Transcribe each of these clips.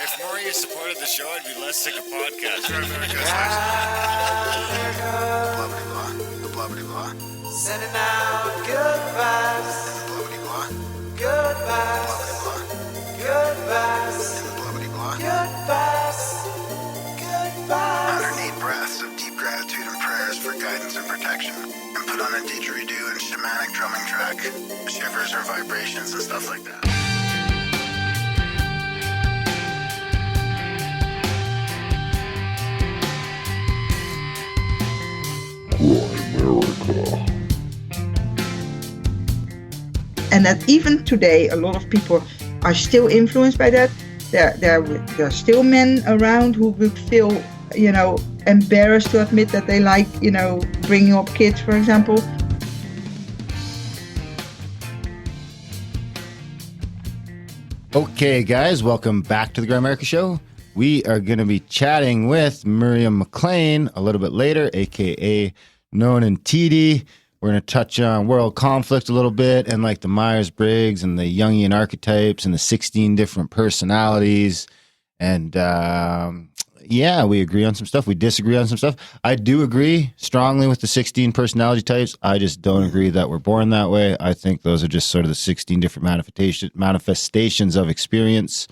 If more of you supported the show, I'd be less sick of podcasts. Blah, blah, blah. Sending out good vibes. Blah, Good vibes. Good vibes. Good vibes. Good vibes. 108 breaths of deep gratitude and prayers for guidance and protection. And put on a didgeridoo and shamanic drumming track. Shivers or vibrations and stuff like that. And that even today, a lot of people are still influenced by that. There are still men around who would feel, embarrassed to admit that they like, bringing up kids, for example. Okay, guys, welcome back to the Grimerica Show. We are going to be chatting with Mirjam MacLean a little bit later, a.k.a. Nonen Titi. We're going to touch on world conflict a little bit and like the Myers-Briggs and the Jungian archetypes and the 16 different personalities. And we agree on some stuff. We disagree on some stuff. I do agree strongly with the 16 personality types. I just don't agree that we're born that way. I think those are just sort of the 16 different manifestations of experience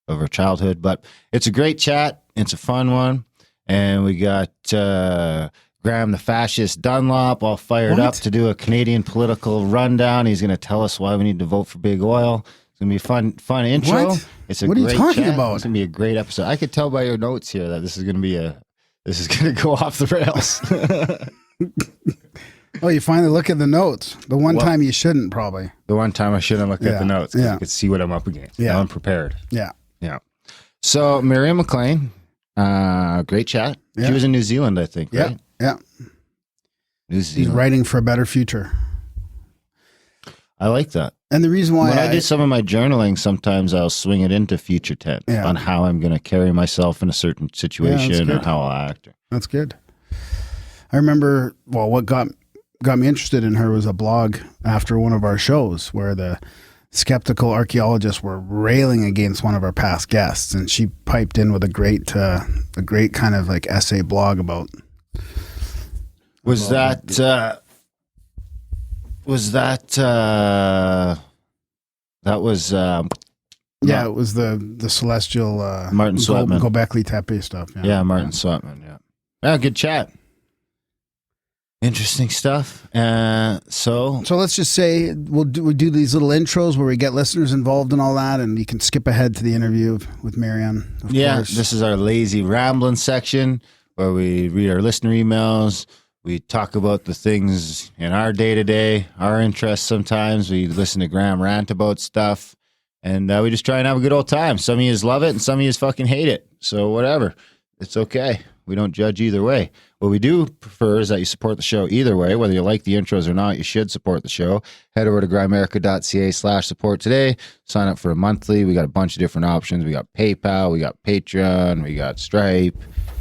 of our childhood. But it's a great chat. It's a fun one. And we got Graham the Fascist Dunlop all fired up to do a Canadian political rundown. He's going to tell us why we need to vote for big oil. It's going to be a fun intro. What? It's a what are you great talking chat. about? It's going to be a great episode. I could tell by your notes here that this is going to go off the rails. Oh, you finally look at the notes. The one time you shouldn't, probably. The one time I shouldn't look at the notes because Yeah. I could see what I'm up against. Yeah. Now I'm prepared. Yeah. Yeah. So Mirjam MacLean, great chat. Yeah. She was in New Zealand, I think, Yeah. right? Yeah. New He's Zealand. writing for a better future. I like that. And the reason why When I do some of my journaling, sometimes I'll swing it into future tense Yeah. on how I'm going to carry myself in a certain situation or good. how I'll act. That's good. I remember, what got me interested in her was a blog after one of our shows where the skeptical archaeologists were railing against one of our past guests, and she piped in with a great kind of like essay blog about. Was that that was Yeah, it was the celestial Martin Sweatman. Gobekli Tepe stuff. yeah, Martin Sweatman, yeah, good chat. Interesting stuff. So let's just say we do these little intros where we get listeners involved and all that, and you can skip ahead to the interview with Mirjam. Of course. This is our lazy rambling section where we read our listener emails. We talk about the things in our day-to-day, our interests sometimes. We listen to Graham rant about stuff, and we just try and have a good old time. Some of you love it, and some of you fucking hate it. So whatever. It's okay. We don't judge either way. What we do prefer is that you support the show either way. Whether you like the intros or not, you should support the show. Head over to grimerica.ca/support today. Sign up for a monthly. We got a bunch of different options. We got PayPal, we got Patreon, we got Stripe.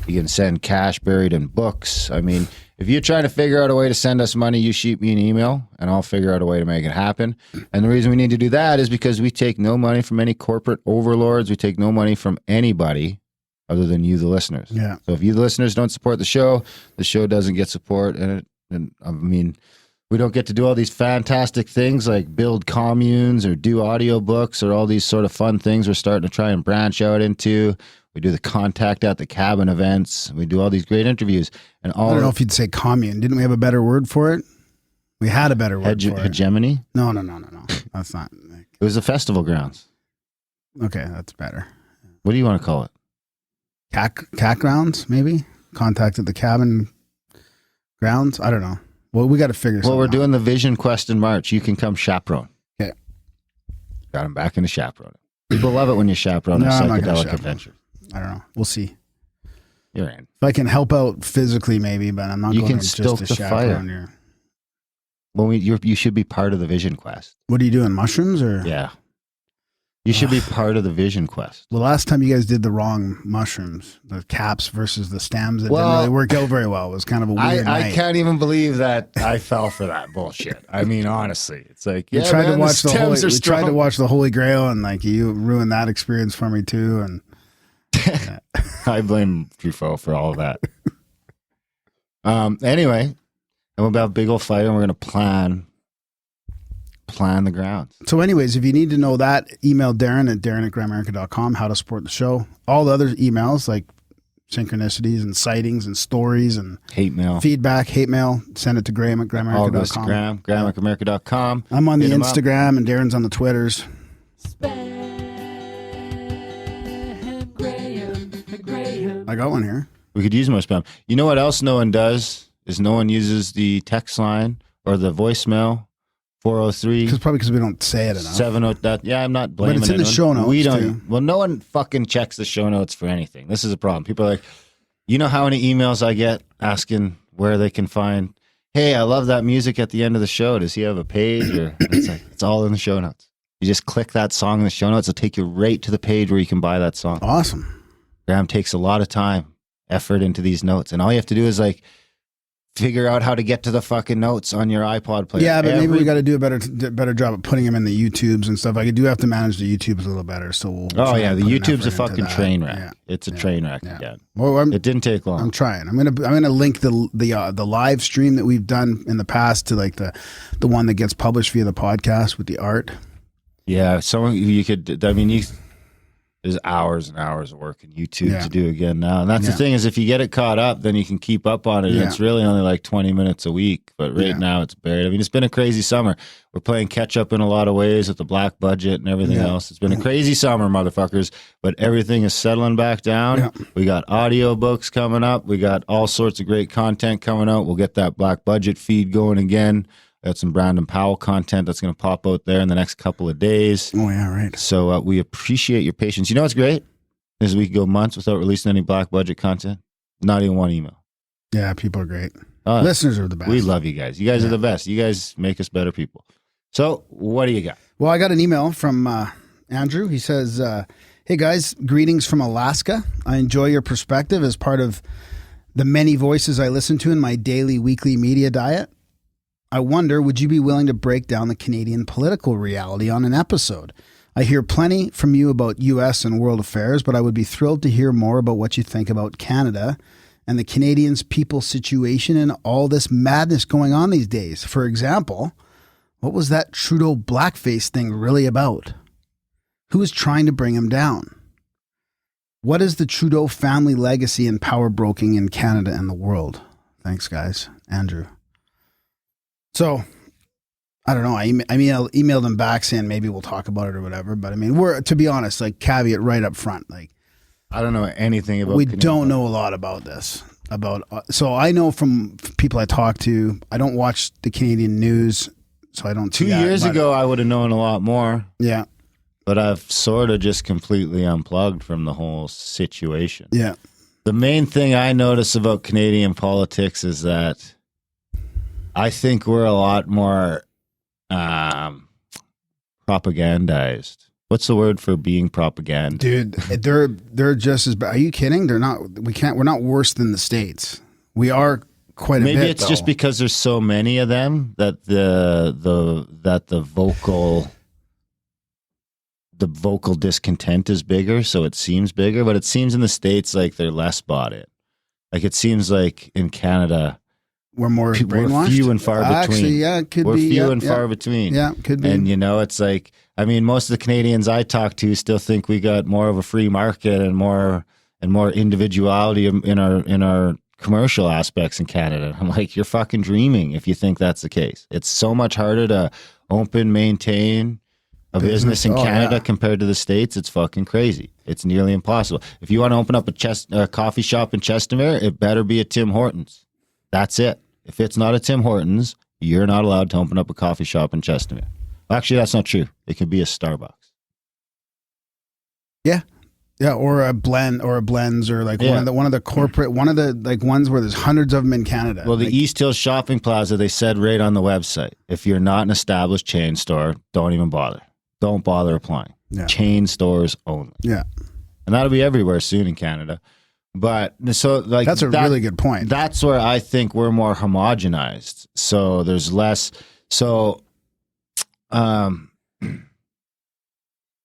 You can send cash buried in books. I mean, if you're trying to figure out a way to send us money, you shoot me an email and I'll figure out a way to make it happen. And the reason we need to do that is because we take no money from any corporate overlords. We take no money from anybody other than you, the listeners. Yeah. So if you, the listeners, don't support the show doesn't get support. And I mean, we don't get to do all these fantastic things like build communes or do audiobooks or all these sort of fun things we're starting to try and branch out into. We do the contact at the cabin events. We do all these great interviews. And all I don't know if you'd say commune. Didn't we have a better word for it? We had a better word for it. hegemony? No. That's not. It was the festival grounds. Okay, that's better. What do you want to call it? Cat grounds, maybe? Contact at the cabin grounds? I don't know. Well, we got to figure something out. Well, we're doing the Vision Quest in March. You can come chaperone. Okay. Got him back into chaperone. People love it when you chaperone a I'm not gonna psychedelic chaperone. adventure. I don't know. We'll see. You're in. If I can help out physically, maybe, but I'm not You going can to stoke just to the fire. chaperone here. Well, you should be part of the Vision Quest. What are you doing? Mushrooms or? Yeah. You should be part of the Vision Quest. Well, last time you guys did the wrong mushrooms, the caps versus the stems, it didn't Well, really work out very well. It was kind of a weird I night. can't even believe that I fell for that bullshit. I mean, honestly, it's like, We yeah, tried man, to watch the stems are we tried to strong. watch the Holy Grail, and like you ruined that experience for me too. And I blame Truffaut for all of that. Anyway, I'm about big old fight, and we're going to plan the grounds. So anyways, if you need to know that, email Darren@Grimerica.com, how to support the show. All the other emails like synchronicities and sightings and stories and hate mail, feedback, hate mail, send it to Graham@Grimerica.com. All goes to Graham@Grimerica.com. I'm on the Instagram and Darren's on the Twitters. I got one here. We could use more spam. You know what else no one does is no one uses the text line or the voicemail 403. Probably because we don't say it enough. 70 that. Yeah, I'm not blaming. But it's in the show notes. We don't. Too. Well, no one fucking checks the show notes for anything. This is a problem. People are like, you know how many emails I get asking where they can find. Hey, I love that music at the end of the show. Does he have a page? Or it's like it's all in the show notes. You just click that song in the show notes. It'll take you right to the page where you can buy that song. Awesome. Graham takes a lot of time, effort into these notes, and all you have to do is like figure out how to get to the fucking notes on your iPod player. Yeah, but maybe we got to do a better job of putting them in the YouTubes and stuff. I do have to manage the YouTubes a little better. So we'll oh yeah, the put an YouTube's a effort into fucking that. train wreck. Yeah. It's a train wreck again. Well, it didn't take long. I'm trying. I'm gonna link the live stream that we've done in the past to like the one that gets published via the podcast with the art. Yeah, you could. I mean, there's hours and hours of work in YouTube to do again now. And that's the thing is if you get it caught up, then you can keep up on it. And it's really only like 20 minutes a week. But right now it's buried. I mean, it's been a crazy summer. We're playing catch up in a lot of ways with the black budget and everything else. It's been a crazy summer, motherfuckers. But everything is settling back down. Yeah. We got audiobooks coming up. We got all sorts of great content coming out. We'll get that black budget feed going again. Got some Brandon Powell content that's going to pop out there in the next couple of days. Oh, yeah, right. So we appreciate your patience. You know what's great? Is we could go months without releasing any black budget content. Not even one email. Yeah, people are great. Listeners are the best. We love you guys. You guys are the best. You guys make us better people. So what do you got? Well, I got an email from Andrew. He says, hey, guys, greetings from Alaska. I enjoy your perspective as part of the many voices I listen to in my daily, weekly media diet. I wonder, would you be willing to break down the Canadian political reality on an episode? I hear plenty from you about U.S. and world affairs, but I would be thrilled to hear more about what you think about Canada and the Canadians' people situation and all this madness going on these days. For example, what was that Trudeau blackface thing really about? Who is trying to bring him down? What is the Trudeau family legacy in power broking in Canada and the world? Thanks, guys. Andrew. So, I don't know. I emailed him back saying maybe we'll talk about it or whatever. But I mean, to be honest, like caveat right up front, like I don't know anything about. We don't know a lot about this. So I know from people I talk to. I don't watch the Canadian news, so I don't. 2 years ago, I would have known a lot more. Yeah, but I've sort of just completely unplugged from the whole situation. Yeah. The main thing I notice about Canadian politics is that I think we're a lot more propagandized. What's the word for being propaganda? Dude, they're just as bad. Are you kidding? We're not worse than the States. We are quite a bit. Maybe it's just because there's so many of them that the vocal discontent is bigger, so it seems bigger, but it seems in the States like they're less bought it. Like it seems like in Canada we're more brainwashed. We're few and far between. Actually, yeah, it could we're be. We're few and far between. Yeah, could be. And it's like, I mean, most of the Canadians I talk to still think we got more of a free market and more individuality in our commercial aspects in Canada. I'm like, you're fucking dreaming if you think that's the case. It's so much harder to maintain a business in Canada compared to the States. It's fucking crazy. It's nearly impossible. If you want to open up a coffee shop in Chestermere, it better be a Tim Hortons. That's it. If it's not a Tim Hortons, you're not allowed to open up a coffee shop in Chestermere. Actually, that's not true. It could be a Starbucks. Yeah. Yeah, or a blend or a blends or like one of the corporate like ones where there's hundreds of them in Canada. Well, the East Hills Shopping Plaza, they said right on the website, if you're not an established chain store, don't even bother. Don't bother applying. Yeah. Chain stores only. Yeah. And that'll be everywhere soon in Canada. But so like that's a really good point. That's where I think we're more homogenized. So there's less. So,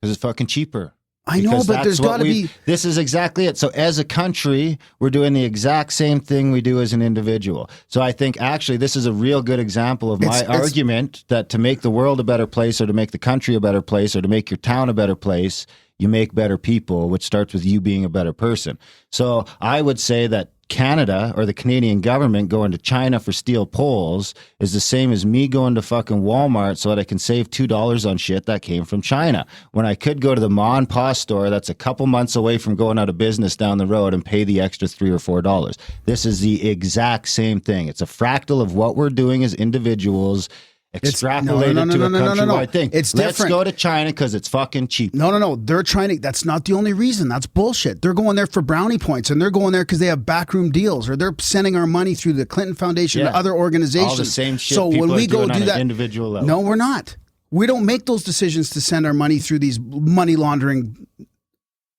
because it's fucking cheaper. I know, Because but that's there's what got to be. This is exactly it. So as a country, we're doing the exact same thing we do as an individual. So I think actually this is a real good example of my argument that to make the world a better place, or to make the country a better place, or to make your town a better place, you make better people, which starts with you being a better person. So I would say that Canada, or the Canadian government, going to China for steel poles is the same as me going to fucking Walmart so that I can save $2 on shit that came from China, when I could go to the ma and pa store that's a couple months away from going out of business down the road and pay the extra $3 or $4. This is the exact same thing. It's a fractal of what we're doing as individuals, extrapolated to a countrywide thing. It's Let's different. go to China because it's fucking cheap. No. They're trying to. That's not the only reason. That's bullshit. They're going there for brownie points, and they're going there because they have backroom deals, or they're sending our money through the Clinton Foundation to other organizations. All the same shit. So people when we are go doing do on that, an individual level. no, we're not. We don't make those decisions to send our money through these money laundering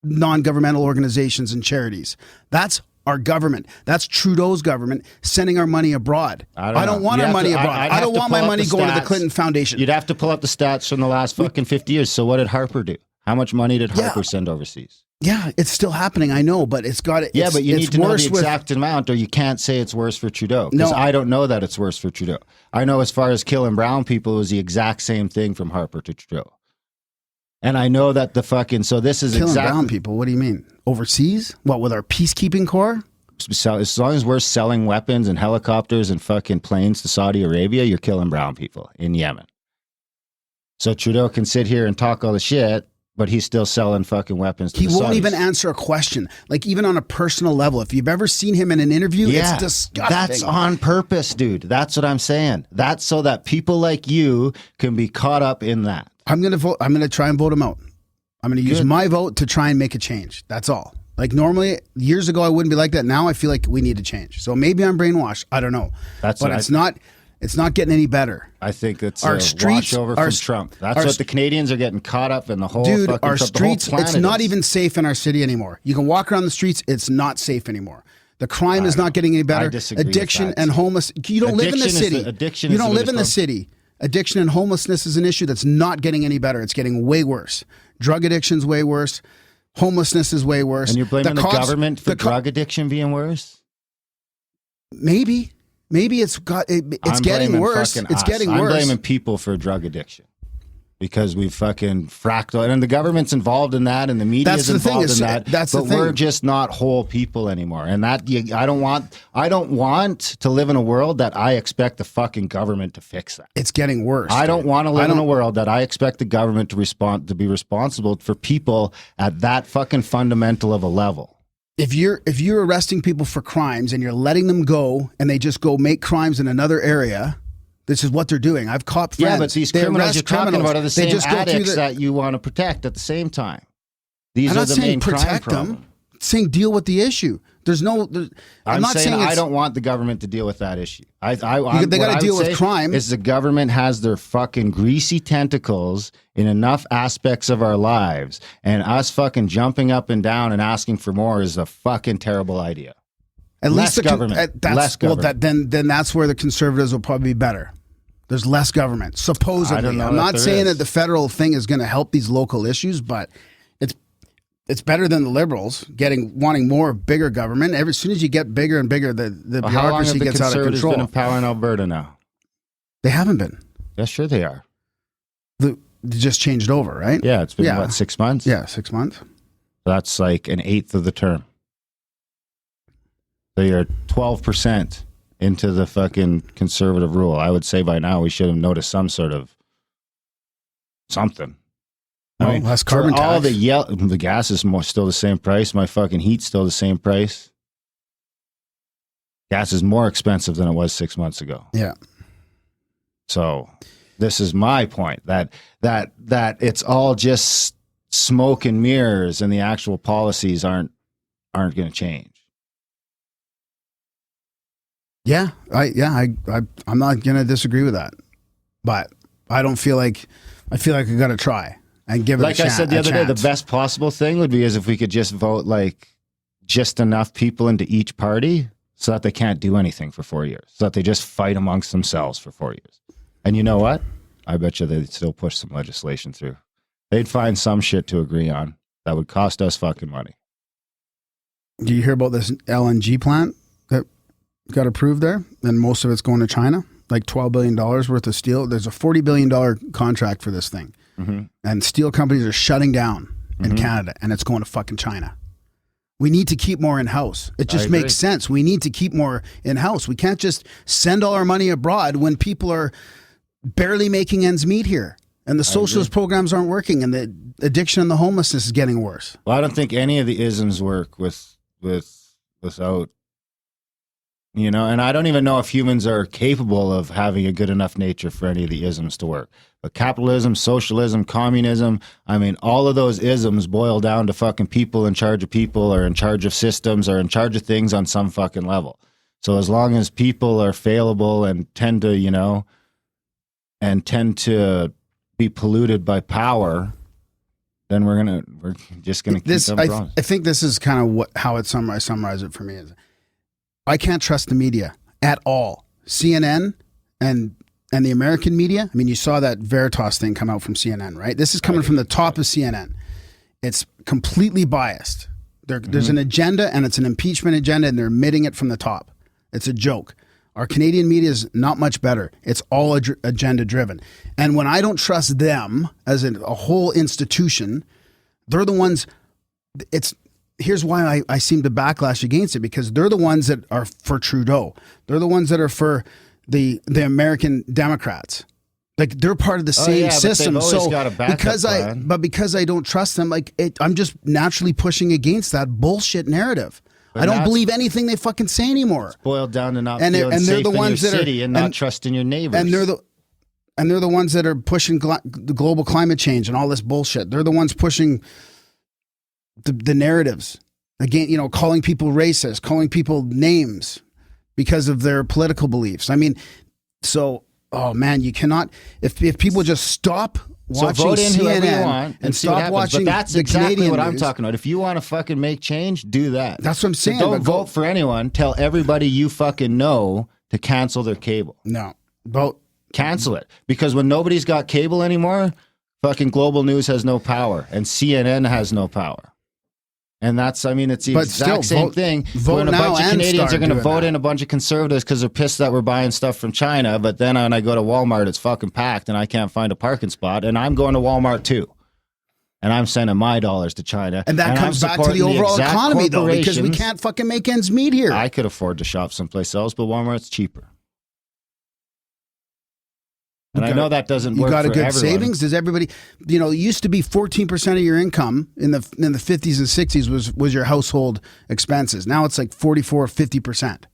non-governmental organizations and charities. That's our government. That's Trudeau's government sending our money abroad. I don't want our money abroad. I don't want my money going to the Clinton Foundation. You'd have to pull up the stats from the last fucking 50 years. So what did Harper do? How much money did Harper send overseas? Yeah, it's still happening. I know, but it's got to. Yeah, but you need to know the exact amount, or you can't say it's worse for Trudeau. Because I don't know that it's worse for Trudeau. I know as far as killing brown people, it was the exact same thing from Harper to Trudeau. And I know that the fucking, so this is killing exactly. brown people. What do you mean? Overseas? What, with our peacekeeping corps? As long as we're selling weapons and helicopters and fucking planes to Saudi Arabia, you're killing brown people in Yemen. So Trudeau can sit here and talk all the shit, but he's still selling fucking weapons to the Saudis. He won't even answer a question. Like, even on a personal level, if you've ever seen him in an interview, it's disgusting. That's on purpose, dude. That's what I'm saying. That's so that people like you can be caught up in that. I'm going to vote. I'm going to try and vote him out. I'm going to use my vote to try and make a change. That's all. Like, normally, years ago, I wouldn't be like that. Now I feel like we need to change. So maybe I'm brainwashed. I don't know. But it's not getting any better. I think it's our a streets, washover from Trump. That's what the Canadians are getting caught up in, the whole fucking Trump. Our streets, it's not even safe in our city anymore. You can walk around the streets, it's not safe anymore. The crime is not getting any better. I disagree Addiction with that. and homeless. You don't live in the city. You don't live in the city. city. Addiction and homelessness is an issue that's not getting any better. It's getting way worse. Drug addiction's way worse. Homelessness is way worse. And you're blaming the government for drug addiction being worse? Maybe it's getting worse. It's getting worse. I'm blaming people for drug addiction because we fucking fractal, and the government's involved in that, and the media's involved in that. But we're just not whole people anymore, and I don't want to live in a world that I expect the fucking government to fix that. It's getting worse. I don't want to live in a world that I expect the government to be responsible for people at that fucking fundamental of a level. If you're arresting people for crimes and you're letting them go and they just go make crimes in another area, this is what they're doing. I've caught friends. Yeah, but these criminals you're talking about are the same addicts that you want to protect at the same time. These are the main crime problem. I'm saying deal with the issue. I'm not saying I don't want the government to deal with that issue. They got to deal with crime. Is the government has their fucking greasy tentacles in enough aspects of our lives, and us fucking jumping up and down and asking for more is a fucking terrible idea. At less least government. Less government. Then that's where the conservatives will probably be better. There's less government, supposedly. I'm not saying that the federal thing is going to help these local issues, but it's better than the liberals wanting more bigger government. As soon as you get bigger and bigger, the bureaucracy gets out of control. How long have the Conservatives been in power in Alberta now? They haven't been. Yeah, sure they are. They just changed over, right? Yeah, it's been, what, 6 months? Yeah, 6 months. That's like an eighth of the term. So you're 12% into the fucking conservative rule. I would say by now we should have noticed some sort of something. I mean, less carbon tax. All the gas is still the same price. My fucking heat's still the same price. Gas is more expensive than it was 6 months ago. Yeah. So this is my point that it's all just smoke and mirrors, and the actual policies aren't going to change. Yeah, I'm not going to disagree with that, but I feel like we got to try and give it a chance. Like I said the other day, the best possible thing would be is if we could just vote like just enough people into each party so that they can't do anything for 4 years, so that they just fight amongst themselves for 4 years. And you know what? I bet you they'd still push some legislation through. they'd find some shit to agree on that would cost us fucking money. Do you hear about this LNG plant that got approved there? And most of it's going to China, like $12 billion worth of steel. There's a $40 billion contract for this thing. Mm-hmm. And steel companies are shutting down in Canada, and it's going to fucking China. We need to keep more in-house. It just makes sense. We need to keep more in-house. We can't just send all our money abroad when people are barely making ends meet here. And the socialist programs aren't working, and the addiction and the homelessness is getting worse. Well, I don't think any of the isms work without, you know, and I don't even know if humans are capable of having a good enough nature for any of the isms to work. But capitalism, socialism, communism, I mean, all of those isms boil down to fucking people in charge of people or in charge of systems or in charge of things on some fucking level. So as long as people are fallible and tend to, you know, and tend to be polluted by power, then we're just gonna keep them wrong. I think this is kind of how it summarize it for me is I can't trust the media at all. CNN and the American media. I mean, you saw that Veritas thing come out from CNN, right? This is coming from the top of CNN. It's completely biased. There's an agenda, and it's an impeachment agenda, and they're admitting it from the top. It's a joke. Our Canadian media is not much better. It's all agenda driven. And when I don't trust them as a whole institution, they're the ones, here's why I seem to backlash against it, because they're the ones that are for Trudeau. They're the ones that are for the American Democrats. Like, they're part of the same system. But so got a because I don't trust them, I'm just naturally pushing against that bullshit narrative. I don't believe anything they fucking say anymore. It's boiled down to not feeling safe in your city and not trusting your neighbors. And they're the ones that are pushing the global climate change and all this bullshit. They're the ones pushing the narratives. Again, you know, calling people racist, calling people names because of their political beliefs. I mean, so, oh man, you cannot, if people just stop watching vote in whoever you CNN want and stop watching but that's the exactly Canadian what I'm news. talking about. If you want to fucking make change, do that. That's what I'm saying. So don't vote for anyone. Tell everybody you fucking know to cancel their cable. No. Vote. Cancel it. Because when nobody's got cable anymore, fucking global news has no power and CNN has no power. And that's, I mean, it's the exact same thing. When a bunch of Canadians are going to vote in a bunch of conservatives because they're pissed that we're buying stuff from China, but then when I go to Walmart, it's fucking packed and I can't find a parking spot, and I'm going to Walmart too. And I'm sending my dollars to China. And that comes back to the overall economy, though, because we can't fucking make ends meet here. I could afford to shop someplace else, but Walmart's cheaper. And I know that doesn't work for everyone. You got a good savings? Does everybody, you know, it used to be 14% of your income in the 50s and 60s was your household expenses. Now it's like 44, 50%.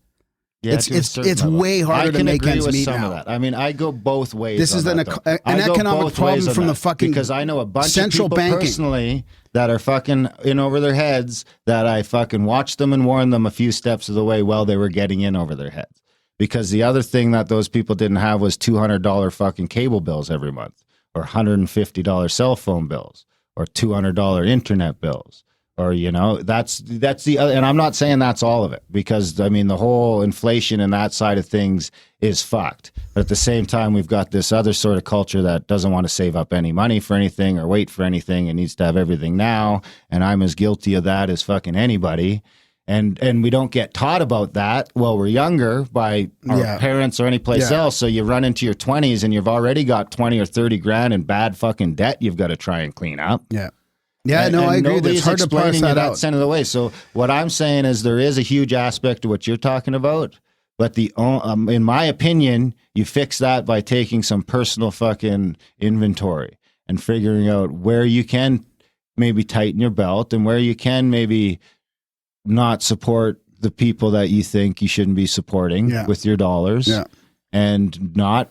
Yeah, it's way harder to make ends meet now. Of that. I mean, I go both ways. This is an economic problem from the fucking because I know a bunch central of people banking. Personally that are fucking in over their heads that I fucking watched them and warned them a few steps of the way while they were getting in over their heads. Because the other thing that those people didn't have was $200 fucking cable bills every month, or $150 cell phone bills, or $200 internet bills, or, you know, that's the other. And I'm not saying that's all of it, because I mean the whole inflation and that side of things is fucked. But at the same time, we've got this other sort of culture that doesn't want to save up any money for anything or wait for anything and needs to have everything now. And I'm as guilty of that as fucking anybody. And we don't get taught about that while we're younger by our parents or any place else. So you run into your 20s and you've already got 20 or 30 grand in bad fucking debt you've got to try and clean up. Yeah. Yeah, no, I agree. It's hard to parse that out. Center of the way. So what I'm saying is there is a huge aspect to what you're talking about. But in my opinion, you fix that by taking some personal fucking inventory and figuring out where you can maybe tighten your belt and where you can maybe not support the people that you think you shouldn't be supporting with your dollars, and not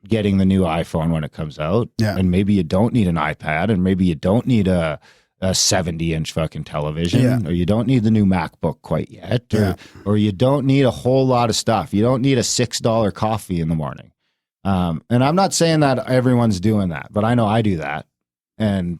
getting the new iPhone when it comes out. And maybe you don't need an iPad, and maybe you don't need a 70-inch fucking television, or you don't need the new MacBook quite yet, or you don't need a whole lot of stuff. You don't need a $6 coffee in the morning. And I'm not saying that everyone's doing that, but I know I do that. And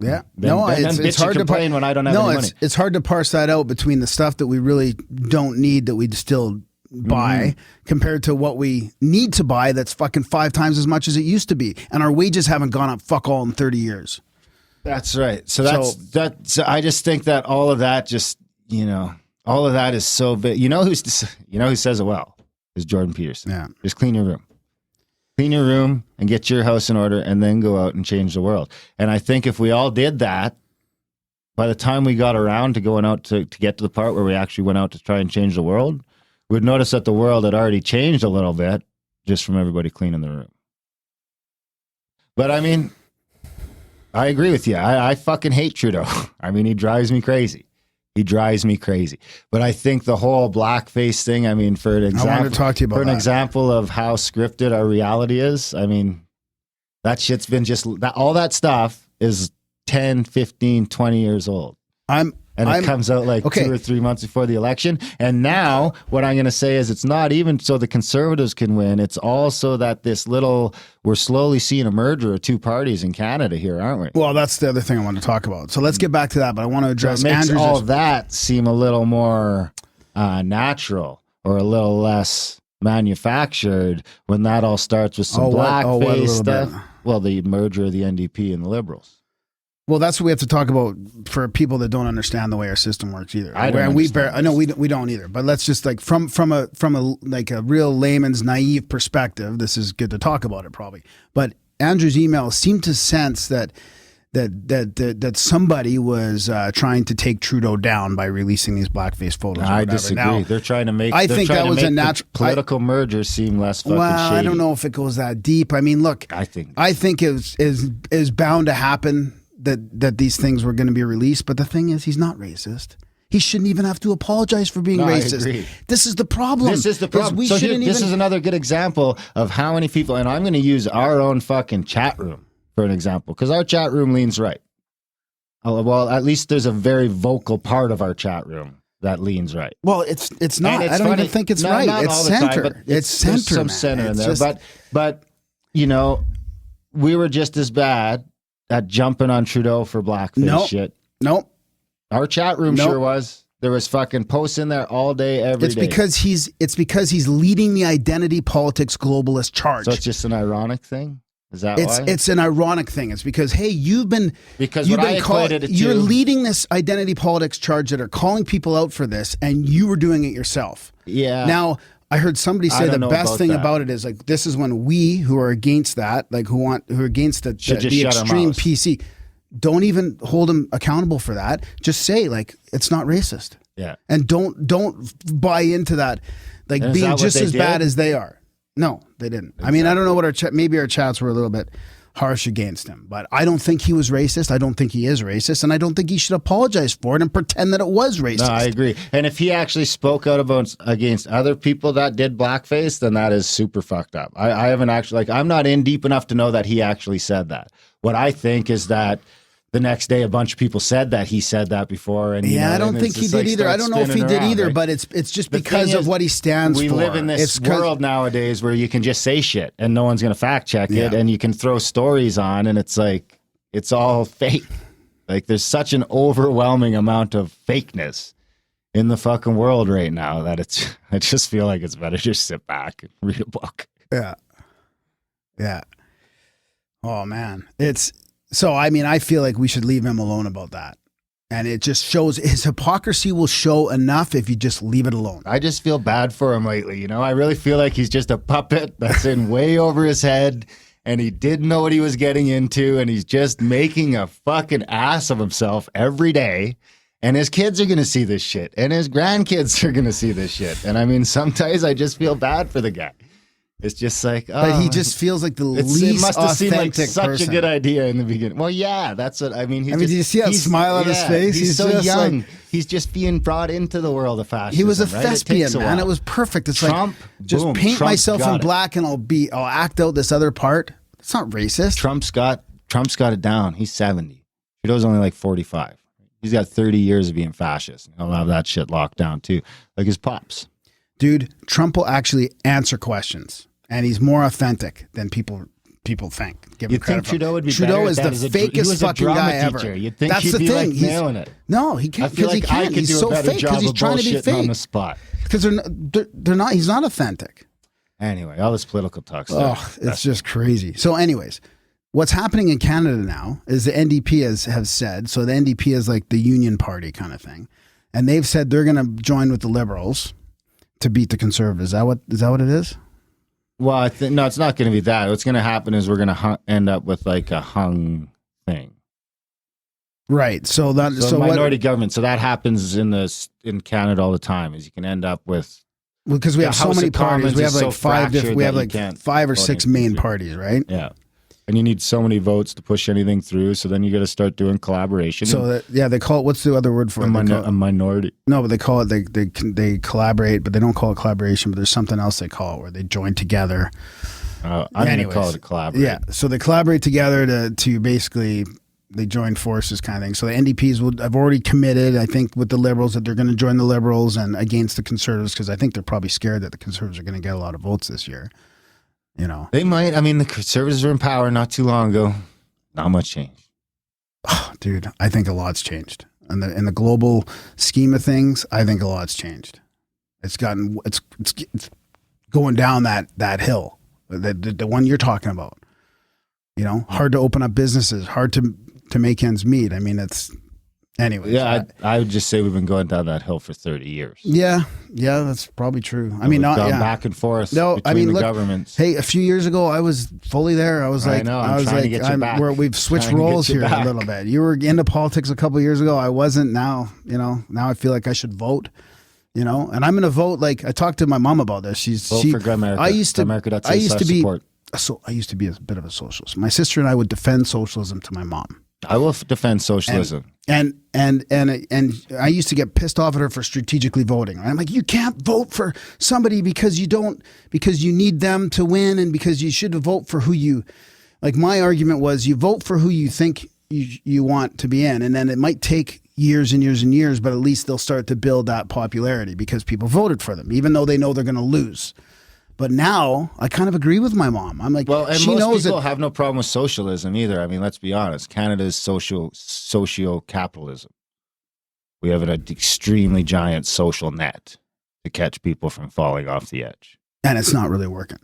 it's hard to complain when I don't have any money. It's hard to parse that out between the stuff that we really don't need that we still buy compared to what we need to buy that's fucking 5 times as much as it used to be. And our wages haven't gone up fuck all in 30 years. That's right. So that's I just think that all of that just, all of that is so big. You know who says it well is Jordan Peterson. Yeah. Just clean your room. Clean your room and get your house in order and then go out and change the world. And I think if we all did that, by the time we got around to going out to get to the part where we actually went out to try and change the world, we'd notice that the world had already changed a little bit just from everybody cleaning the room. But I mean, I agree with you. I fucking hate Trudeau. I mean, he drives me crazy. But I think the whole blackface thing, I mean, for an example, I wanted to talk to you about an example of how scripted our reality is, I mean, that shit's been all that stuff is 10, 15, 20 years old. It comes out like 2 or 3 months before the election. And now what I'm going to say is it's not even so the Conservatives can win. It's also that we're slowly seeing a merger of two parties in Canada here, aren't we? Well, that's the other thing I want to talk about. So let's get back to that, but I want to address it makes Andrew's all that seem a little more natural or a little less manufactured when that all starts with some blackface stuff. Well, the merger of the NDP and the Liberals. Well, that's what we have to talk about for people that don't understand the way our system works either. I know we don't either. But let's just like from a like a real layman's naive perspective, this is good to talk about it probably. But Andrew's email seemed to sense that somebody was trying to take Trudeau down by releasing these blackface photos. I disagree. Now, they're trying to make. I think that was a natural political merger seem less fucking shady. I don't know if it goes that deep. I mean, look, I think it is bound to happen. That these things were going to be released, but the thing is, he's not racist. He shouldn't even have to apologize for being racist. I agree. This is the problem. This is another good example of how many people, and I'm going to use our own fucking chat room for an example, because our chat room leans right. Well, at least there's a very vocal part of our chat room that leans right. Well, it's not. I don't even think it's right. It's center. It's center. There's some center in there, but we were just as bad at jumping on Trudeau for blackface shit. Nope. Our chat room sure was. There was fucking posts in there all day, every day. It's because he's leading the identity politics globalist charge. So it's just an ironic thing? Is that why? It's an ironic thing. It's because, hey, you're leading this identity politics charge that are calling people out for this, and you were doing it yourself. Yeah. Now, I heard somebody say the best thing about it is like this is when we who are against that, like who are against the extreme PC, don't even hold them accountable for that. Just say like it's not racist. Yeah. And don't buy into that, like being just as bad as they are. No, they didn't. Exactly. I mean, I don't know what maybe our chats were a little bit harsh against him, but I don't think he was racist. I don't think he is racist, and I don't think he should apologize for it and pretend that it was racist. No, I agree. And if he actually spoke out against other people that did blackface, then that is super fucked up. I haven't actually, I'm not in deep enough to know that he actually said that. What I think is that the next day a bunch of people said that he said that before, and I don't think he did either. I don't know if he did either, but it's just because of what he stands for. We live in this world nowadays where you can just say shit and no one's going to fact check it, and you can throw stories on, and it's like it's all fake. Like there's such an overwhelming amount of fakeness in the fucking world right now that I just feel like it's better just sit back and read a book. Yeah. Oh man, So, I mean, I feel like we should leave him alone about that. And it just shows his hypocrisy will show enough if you just leave it alone. I just feel bad for him lately. I really feel like he's just a puppet that's in way over his head and he didn't know what he was getting into and he's just making a fucking ass of himself every day. And his kids are going to see this shit and his grandkids are going to see this shit. And I mean, sometimes I just feel bad for the guy. It's just like, but he just feels like the least it must have authentic seemed like such person. a good idea in the beginning. Well, yeah, that's what I mean. Did you see that smile on his face? He's so just young. Like, he's just being brought into the world of fascism. He was a right? thespian, man. It was perfect. It's Trump, like just boom, paint Trump's myself in black and I'll act out this other part. It's not racist. Trump's got it down. He's 70. Trudeau's only like 45. He's got 30 years of being fascist. He'll have that shit locked down too, like his pops. Dude, Trump will actually answer questions. And he's more authentic than people think. Give him credit. Trudeau would be Trudeau better is at the that fakest fucking guy ever. You'd think That's he'd the be thing. Like nailing it. No, he can't because he can't. He's so fake because he's trying to be fake on the spot. Because they're not. He's not authentic. Anyway, all this political talk stuff. Oh, it's just crazy. So, anyways, what's happening in Canada now is the NDP has said, so the NDP is like the Union Party kind of thing. And they've said they're going to join with the Liberals to beat the Conservatives. Is that what it is? Well, I think no, it's not going to be that. What's going to happen is we're going to end up with like a hung thing. Right. So minority government. So that happens in Canada all the time. Is you can end up with because we have so many parties. We have like five or six main parties, right? Yeah. And you need so many votes to push anything through. So then you got to start doing collaboration. So they call it. What's the other word for it? A minority. No, but they call it. They collaborate, but they don't call it collaboration. But there's something else they call it where they join together. I'm going to call it a collaborate. Yeah. So they collaborate together to basically they join forces kind of thing. So the NDPs have already committed, I think, with the Liberals that they're going to join the Liberals and against the Conservatives because I think they're probably scared that the Conservatives are going to get a lot of votes this year. You know, they might. I mean, the Conservatives were in power not too long ago. Not much change. Oh, dude, I think a lot's changed. In the global scheme of things, I think a lot's changed. It's going down that hill, the one you're talking about. You know, hard to open up businesses, hard to make ends meet. I mean, it's anyways. Yeah, I would just say we've been going down that hill for 30 years. Yeah, that's probably true. I mean, back and forth. No, between the governments. Hey, a few years ago, I was fully there. I was like, where we've switched roles here a little bit. You were into politics a couple of years ago. I wasn't. Now, now I feel like I should vote. And I'm going to vote. Like I talked to my mom about this. Vote for Grimerica. I used to be a bit of a socialist. My sister and I would defend socialism to my mom. I will defend socialism. And I used to get pissed off at her for strategically voting. I'm like, you can't vote for somebody because you need them to win and because you should vote for who you like. My argument was you vote for who you think you want to be in, and then it might take years and years and years, but at least they'll start to build that popularity because people voted for them, even though they know they're going to lose. But now I kind of agree with my mom. I'm like, and most people have no problem with socialism either. I mean, let's be honest. Canada's socio-capitalism. We have an extremely giant social net to catch people from falling off the edge. And it's not really working,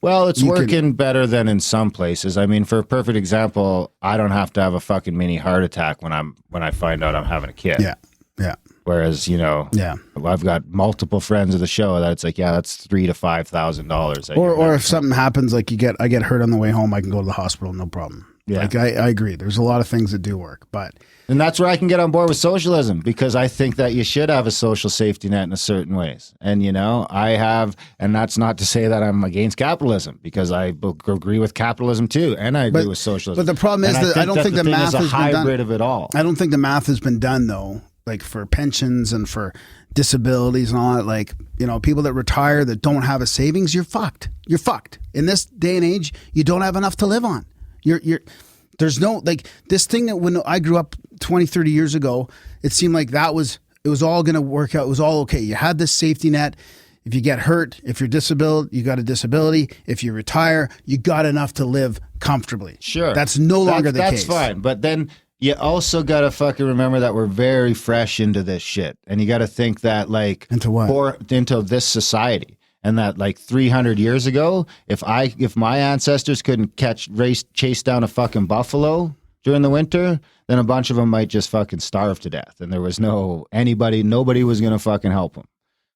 Well, it's working better than in some places. I mean, for a perfect example, I don't have to have a fucking mini heart attack when I find out I'm having a kid. Yeah. Yeah. Whereas, I've got multiple friends of the show that it's like, yeah, that's $3,000 to $5,000. Or if something happens, like I get hurt on the way home, I can go to the hospital, no problem. Yeah. Like I agree. There's a lot of things that do work, and that's where I can get on board with socialism because I think that you should have a social safety net in a certain ways. And, I have, and that's not to say that I'm against capitalism because I agree with capitalism too. And I agree with socialism. But the problem is that I don't think the math has been done. Hybrid of it all. I don't think the math has been done though. Like for pensions and for disabilities and all that, like, people that retire that don't have a savings, you're fucked. You're fucked. In this day and age, you don't have enough to live on. There's no, like this thing that when I grew up 20, 30 years ago, it seemed like it was all going to work out. It was all okay. You had this safety net. If you get hurt, if you're disabled, you got a disability. If you retire, you got enough to live comfortably. Sure. That's no longer the case. That's fine. But then you also got to fucking remember that we're very fresh into this shit. And you got to think that like into what? Into this society. And that like 300 years ago, if my ancestors couldn't chase down a fucking buffalo during the winter, then a bunch of them might just fucking starve to death. And there was nobody was going to fucking help them.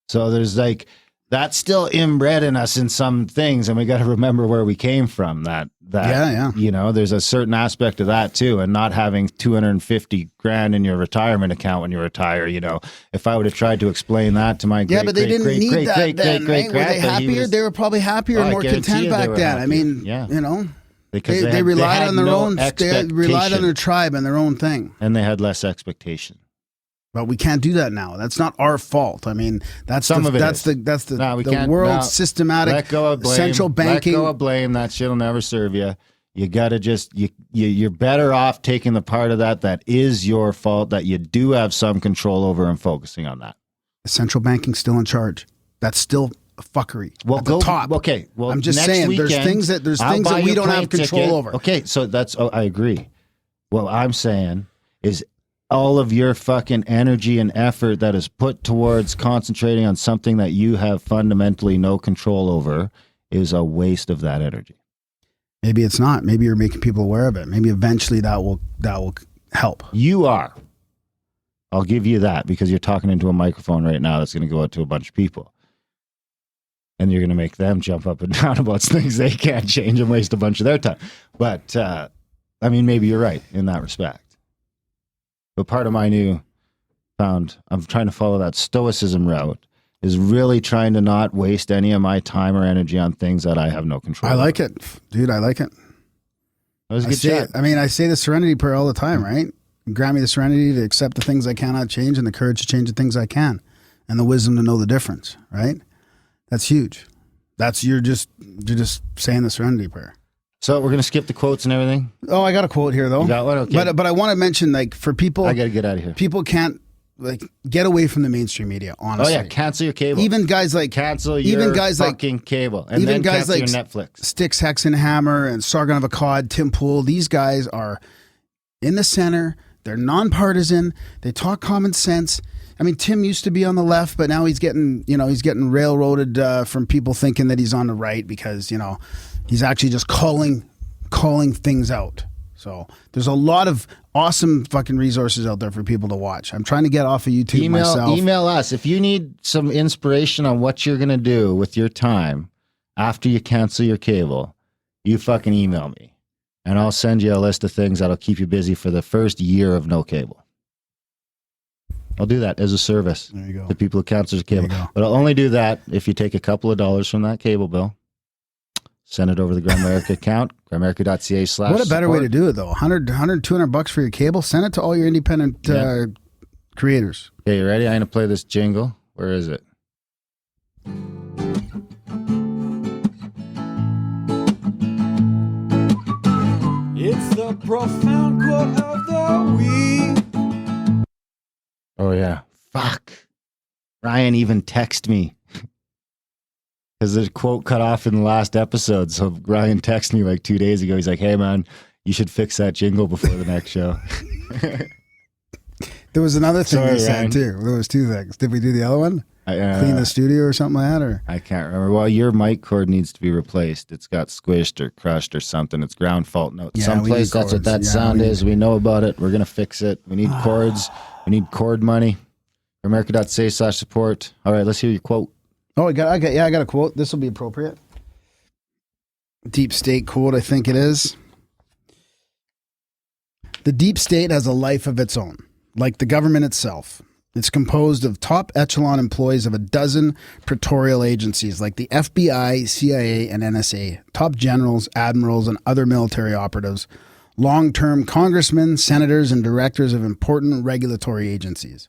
So there's like, that's still inbred in us in some things, and we got to remember where we came from. There's a certain aspect of that too, and not having $250,000 in your retirement account when you retire. If I would have tried to explain that to my but they didn't need that then, right? Were they happier? They were probably happier and more content back then. I mean, because they relied on their own. They relied on their tribe and their own thing, and they had less expectation. But we can't do that now. That's not our fault. I mean, that's the world systematic let go of blame. Central banking. Let go of blame. That shit'll never serve you. You gotta you're better off taking the part of that is your fault that you do have some control over and focusing on that. The central banking's still in charge. That's still a fuckery. Well, at the top. Okay. Well, I'm just saying weekend, there's things that we don't have control over. Okay, so I agree. What I'm saying is all of your fucking energy and effort that is put towards concentrating on something that you have fundamentally no control over is a waste of that energy. Maybe it's not. Maybe you're making people aware of it. Maybe eventually that will help. You are. I'll give you that because you're talking into a microphone right now that's going to go out to a bunch of people. And you're going to make them jump up and down about things they can't change and waste a bunch of their time. But, I mean, maybe you're right in that respect. But part of my I'm trying to follow that stoicism route, is really trying to not waste any of my time or energy on things that I have no control over. I like it. Dude, I like it. That was a good chat. I say the serenity prayer all the time, right? Grant me the serenity to accept the things I cannot change and the courage to change the things I can and the wisdom to know the difference, right? That's huge. You're just saying the serenity prayer. So we're going to skip the quotes and everything? Oh, I got a quote here though. You got one? Okay. But I want to mention, like, for people, I got to get out of here. people can't, like, get away from the mainstream media, honestly. Oh yeah, cancel your cable. Even guys like Cancel your fucking cable. And even then guys cancel like your Netflix. Styx Hexenhammer and Sargon of Akkad, Tim Pool, these guys are in the center. They're nonpartisan. They talk common sense. I mean, Tim used to be on the left, but now he's getting railroaded from people thinking that he's on the right because, he's actually just calling things out. So there's a lot of awesome fucking resources out there for people to watch. I'm trying to get off of YouTube myself. Email us. If you need some inspiration on what you're going to do with your time after you cancel your cable, you fucking email me. And I'll send you a list of things that'll keep you busy for the first year of no cable. I'll do that as a service There you go. to people who cancel their cable. There you go. But I'll only do that if you take a couple of dollars from that cable bill, send it over the Grimerica account, grimerica.ca/. What a better way to do it, though. $100, $200 for your cable. Send it to all your independent creators. Okay, you ready? I'm going to play this jingle. Where is it? It's the profound quote of the week. Oh, yeah. Fuck. Ryan even texted me. Because the quote cut off in the last episode. So Ryan texted me like 2 days ago. He's like, hey, man, you should fix that jingle before the next show. There was another thing Sorry, you said, Ryan. too. There was two things. Did we do the other one? Clean the studio or something like that? Or? I can't remember. Well, your mic cord needs to be replaced. It's got squished or crushed or something. It's ground fault note. Yeah, Someplace we need that's what cords. that Yeah, sound is. We know about it. We're going to fix it. We need cords. We need cord money. Grimerica.ca/support. All right, let's hear your quote. Oh, I got a quote. This will be appropriate. Deep state quote, I think it is. The deep state has a life of its own, like the government itself. It's composed of top echelon employees of a dozen praetorial agencies like the FBI, CIA, and NSA, top generals, admirals, and other military operatives, long-term congressmen, senators, and directors of important regulatory agencies.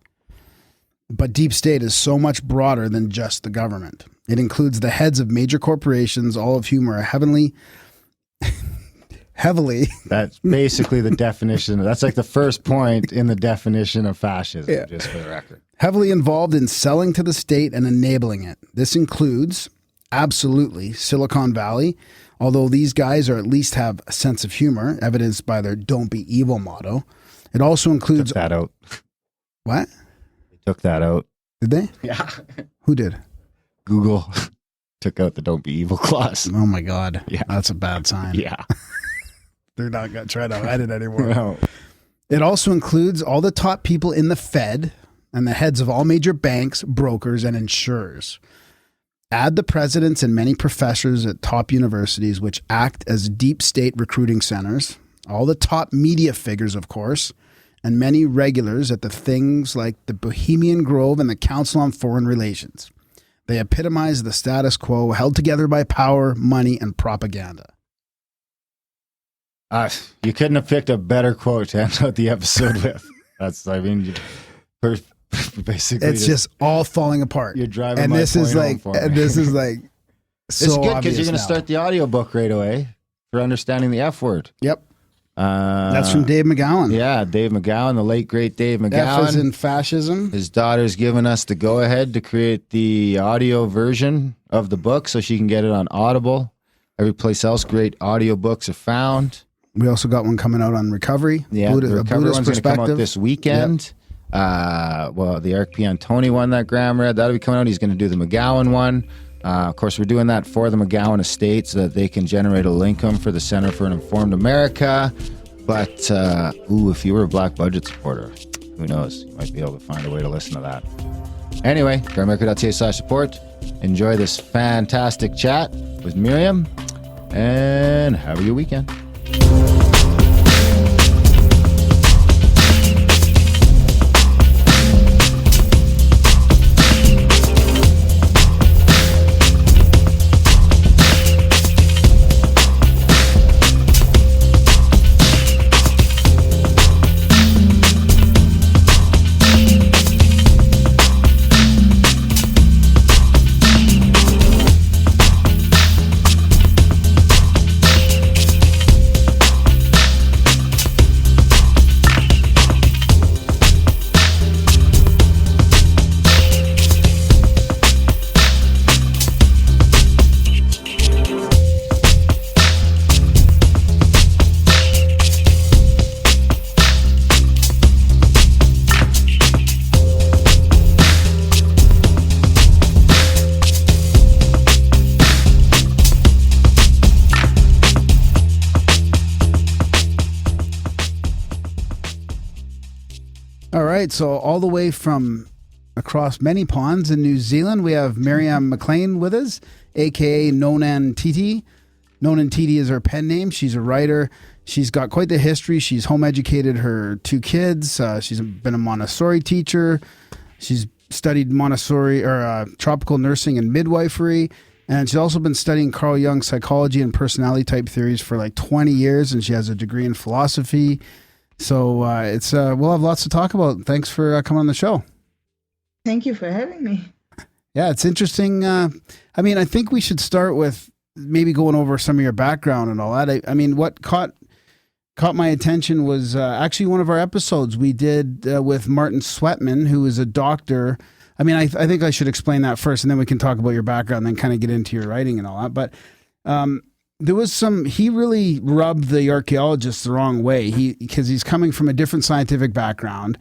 But deep state is so much broader than just the government. It includes the heads of major corporations, all of whom are heavily That's basically the definition. That's like the first point in the definition of fascism, Yeah. just for the record. heavily involved in selling to the state and enabling it. This includes, absolutely, Silicon Valley, although these guys are at least have a sense of humor, evidenced by their "Don't Be Evil" motto. It also includes... Took that out. What? They took that out. Did they? Yeah. Who did? Google took out the "Don't Be Evil" clause. Oh my God. Yeah. That's a bad sign. Yeah. They're not going to try to hide it anymore. No. It also includes all the top people in the Fed and the heads of all major banks, brokers, and insurers. Add the presidents and many professors at top universities, which act as deep state recruiting centers, all the top media figures, of course, and many regulars at the things like the Bohemian Grove and the Council on Foreign Relations. They epitomize the status quo held together by power, money, and propaganda. You couldn't have picked a better quote to end out the episode with. Basically, It's just all falling apart. you're driving. And my this is point home like, for me. and this is like, so it's good because obvious you're going to now. start the audiobook right away for understanding the F word. Yep. That's from Dave McGowan. Yeah, Dave McGowan, the late great Dave F is McGowan. in fascism. His daughter's given us the go ahead to create the audio version of the book so she can get it on Audible. Every place else great audiobooks are found. We also got one coming out on recovery. Yeah, the recovery one's going to come out this weekend. Well, the Eric Piantoni one that Graham read, that'll be coming out. He's going to do the McGowan one. Of course, we're doing that for the McGowan Estate so that they can generate a little income for the Center for an Informed America. But, if you were a Black Budget supporter, who knows? You might be able to find a way to listen to that. Anyway, Grimerica.ca/support. Enjoy this fantastic chat with Mirjam, and have a good weekend. All right, so all the way from across many ponds in New Zealand, we have Mirjam MacLean with us, aka Nonen Titi. Nonen Titi is her pen name. She's a writer. She's got quite the history. She's home educated her 2 kids. She's been a Montessori teacher. She's studied Montessori or tropical nursing and midwifery. And she's also been studying Carl Jung's psychology and personality type theories for like 20 years. And she has a degree in philosophy. So we'll have lots to talk about. Thanks for coming on the show. Thank you for having me. Yeah, it's interesting. I think we should start with maybe going over some of your background and all that. What caught my attention was actually one of our episodes we did with Martin Sweatman, who is a doctor. I think I should explain that first, and then we can talk about your background and then kind of get into your writing and all that. But there was he really rubbed the archaeologists the wrong way. Because he's coming from a different scientific background,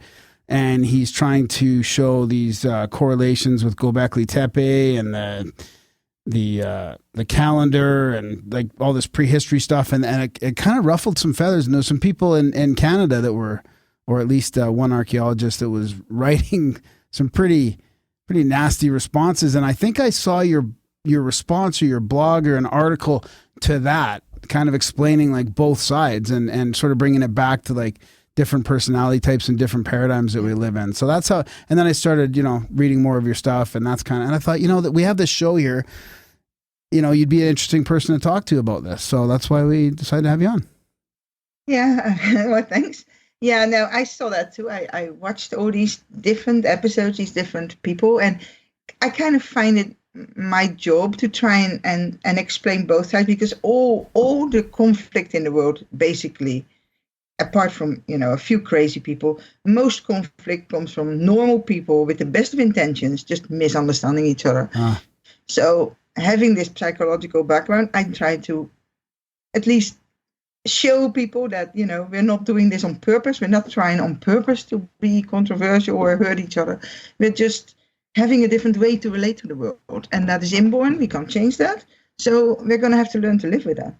and he's trying to show these correlations with Göbekli Tepe and the calendar and like all this prehistory stuff, and it kind of ruffled some feathers. And there was some people in Canada that were, or at least one archaeologist that was writing some pretty nasty responses. And I think I saw your response or your blog or an article to that, kind of explaining like both sides and sort of bringing it back to like different personality types and different paradigms that we live in. So that's how, and then I started, reading more of your stuff, and and I thought, that we have this show here, you'd be an interesting person to talk to about this. So that's why we decided to have you on. Yeah. Well, thanks. Yeah, no, I saw that too. I watched all these different episodes, these different people, and I kind of find it my job to try and explain both sides, because all the conflict in the world, basically, apart from, a few crazy people, most conflict comes from normal people with the best of intentions, just misunderstanding each other. So having this psychological background, I try to at least show people that, we're not doing this on purpose. We're not trying on purpose to be controversial or hurt each other. We're just having a different way to relate to the world. And that is inborn. We can't change that. So we're going to have to learn to live with that.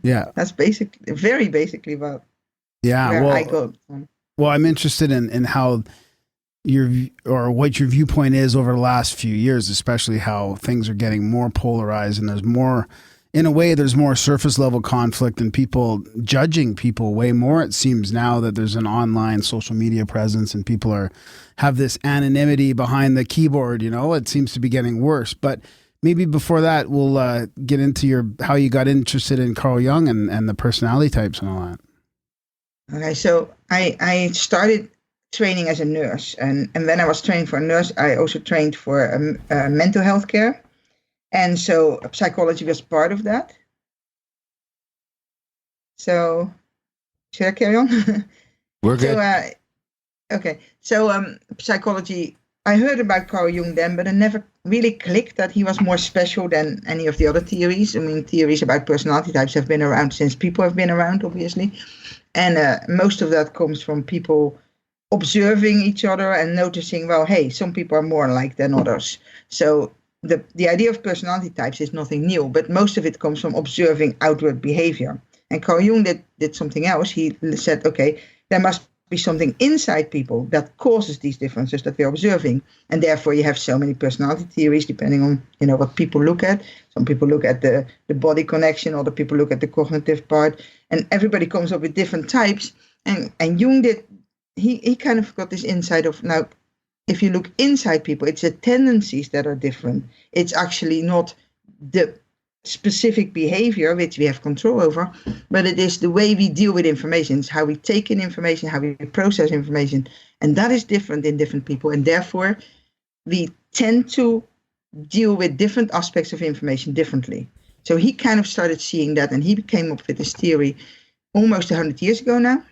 Yeah. That's very basically about where I go. Well, I'm interested in how what your viewpoint is over the last few years, especially how things are getting more polarized, and there's more surface level conflict and people judging people way more. It seems now that there's an online social media presence and people have this anonymity behind the keyboard, it seems to be getting worse. But maybe before that, we'll get into how you got interested in Carl Jung and the personality types and all that. Okay, so I started training as a nurse, and when I was training for a nurse, I also trained for mental health care. And so psychology was part of that. So should I carry on? We're good. Okay. So psychology, I heard about Carl Jung then, but it never really clicked that he was more special than any of the other theories. Theories about personality types have been around since people have been around, obviously. And most of that comes from people observing each other and noticing, well, hey, some people are more alike than others. So the idea of personality types is nothing new, but most of it comes from observing outward behavior. And Carl Jung did something else. He said, okay, there must be something inside people that causes these differences that we're observing. And therefore you have so many personality theories depending on, what people look at. Some people look at the body connection, other people look at the cognitive part, and everybody comes up with different types. And Jung he kind of got this insight of, now, if you look inside people, it's the tendencies that are different. It's actually not the specific behavior which we have control over, but it is the way we deal with information. It's how we take in information, how we process information, and that is different in different people, and therefore we tend to deal with different aspects of information differently. So he kind of started seeing that, and he came up with this theory almost 100 years ago now.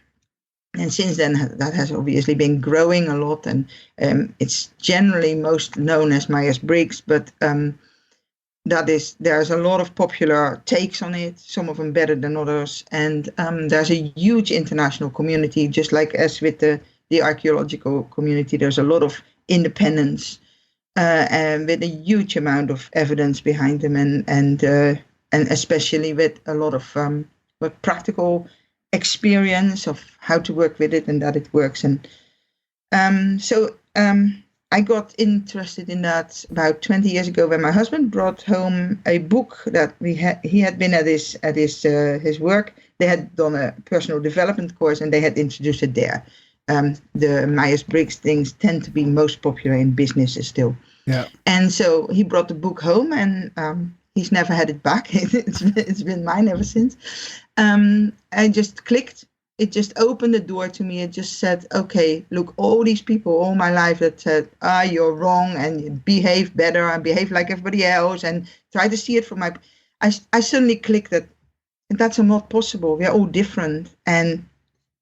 And since then, that has obviously been growing a lot, and it's generally most known as Myers-Briggs, but there's a lot of popular takes on it, some of them better than others, and there's a huge international community, just like as with the archaeological community. There's a lot of independence and with a huge amount of evidence behind them, and especially with a lot of practical experience of how to work with it and that it works. And so I got interested in that about 20 years ago when my husband brought home a book that he had been at his work. They had done a personal development course and they had introduced it there. The Myers-Briggs things tend to be most popular in businesses still. Yeah. And so he brought the book home, and he's never had it back. It's been mine ever since. I just clicked. It just opened the door to me. It just said, okay, look, all these people all my life that said, you're wrong and you behave better and behave like everybody else and try to see it from my... I suddenly clicked that that's not possible. We're all different, and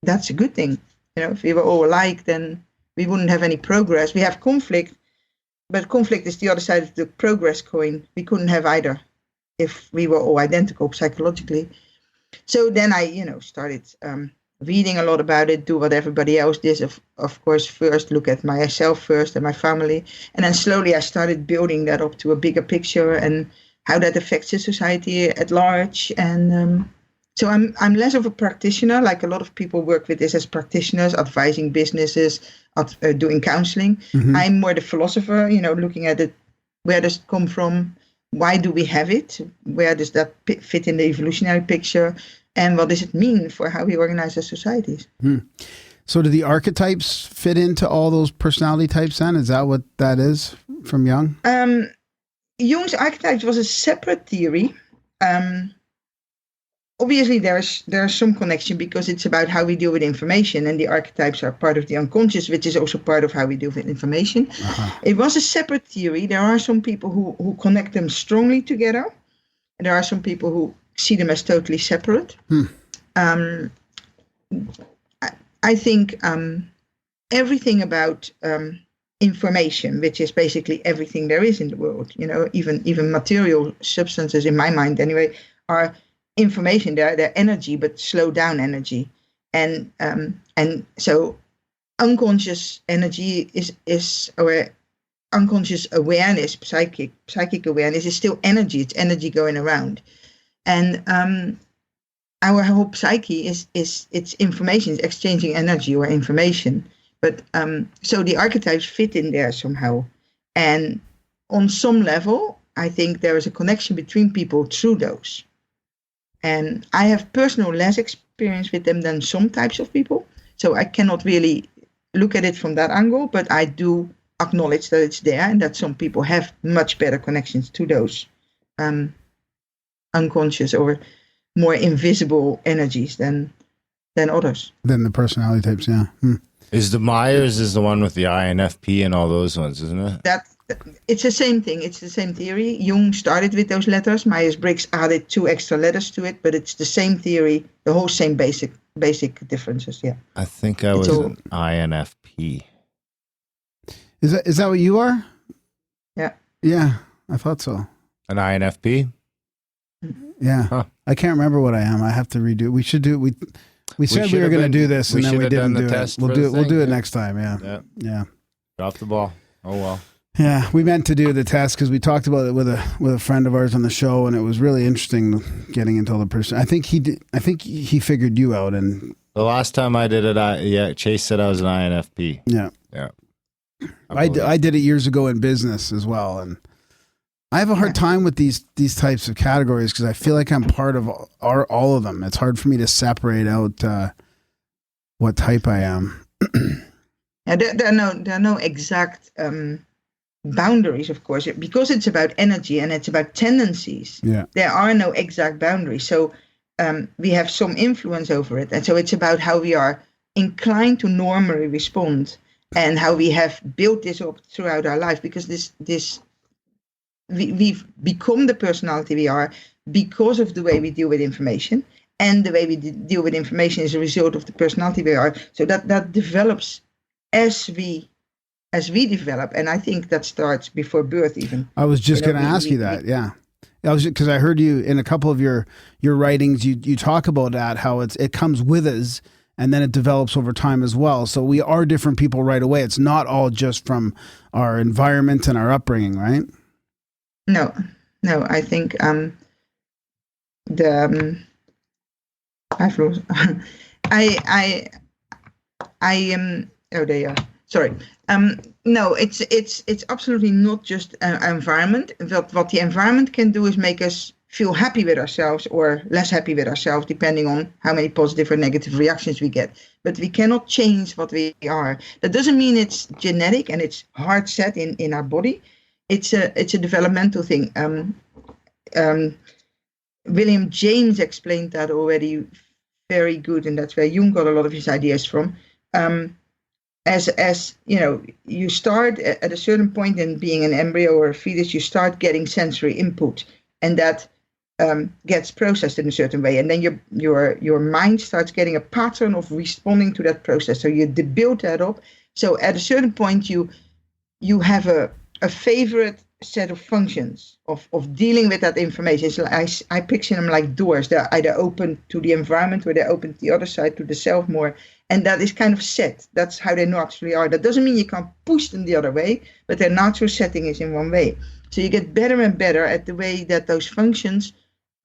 that's a good thing. If we were all alike, then we wouldn't have any progress. We have conflict, but conflict is the other side of the progress coin. We couldn't have either if we were all identical psychologically. So then I, started reading a lot about it, do what everybody else did. Of course, first look at myself first and my family. And then slowly I started building that up to a bigger picture and how that affects the society at large. And so I'm less of a practitioner, like a lot of people work with this as practitioners, advising businesses, doing counseling. Mm-hmm. I'm more the philosopher, looking at it. Where does it come from? Why do we have it? Where does that fit in the evolutionary picture? And what does it mean for how we organize our societies? So do the archetypes fit into all those personality types then? Is that what that is from Jung? Jung's archetypes was a separate theory. Obviously, there's some connection because it's about how we deal with information, and the archetypes are part of the unconscious, which is also part of how we deal with information. Uh-huh. It was a separate theory. There are some people who connect them strongly together, and there are some people who see them as totally separate. I think everything about information, which is basically everything there is in the world, even material substances, in my mind anyway, are information. They're energy, but slow down energy, and so unconscious energy is or unconscious awareness, psychic awareness is still energy. It's energy going around, and our whole psyche is it's information. It's exchanging energy or information. But so the archetypes fit in there somehow, and on some level, I think there is a connection between people through those. And I have personal less experience with them than some types of people. So I cannot really look at it from that angle, but I do acknowledge that it's there and that some people have much better connections to those unconscious or more invisible energies than others. Than the personality types, yeah. Is the Myers is the one with the INFP and all those ones, isn't it? It's the same thing. It's the same theory. Jung started with those letters. Myers-Briggs added 2 extra letters to it, but it's the same theory, the whole same basic differences. Yeah. I think I was an INFP. Is that what you are? Yeah. Yeah, I thought so. An INFP? Yeah. Huh. I can't remember what I am. I have to redo. We should do. We said we were going to do this, and then we didn't do it. We'll do it next time. Yeah. Drop the ball. Oh well. Yeah, we meant to do the test because we talked about it with a friend of ours on the show, and it was really interesting getting into the person. I think he did. I think he figured you out, and The last time I did it, Chase said I was an INFP. yeah. I did it years ago in business as well, and I have a hard time with these types of categories because I feel like I'm part of all of them. It's hard for me to separate out what type I am. There are no exact boundaries, of course, because it's about energy and it's about tendencies. Yeah. There are no exact boundaries, so we have some influence over it, and so it's about how we are inclined to normally respond and how we have built this up throughout our life, because we've become the personality we are because of the way we deal with information, and the way we deal with information is a result of the personality we are. So that develops as we develop, and I think that starts before birth even. I was just going to ask you that. Yeah. Because I heard you in a couple of your writings, you talk about that, how it comes with us and then it develops over time as well. So we are different people right away. It's not all just from our environment and our upbringing, right? No, I think I've lost. I am. Oh, they are. Sorry. No, it's absolutely not just environment. What the environment can do is make us feel happy with ourselves or less happy with ourselves, depending on how many positive or negative reactions we get. But we cannot change what we are. That doesn't mean it's genetic and it's hard set in our body. It's a developmental thing. William James explained that already very good, and that's where Jung got a lot of his ideas from. As you know, you start at a certain point in being an embryo or a fetus, you start getting sensory input, and that gets processed in a certain way, and then your mind starts getting a pattern of responding to that process. So you build that up. So at a certain point, you have a favorite set of functions of dealing with that information. So I picture them like doors. They're either open to the environment or they're open to the other side, to the self more. And that is kind of set. That's how they naturally are. That doesn't mean you can't push them the other way, but their natural setting is in one way. So you get better and better at the way that those functions,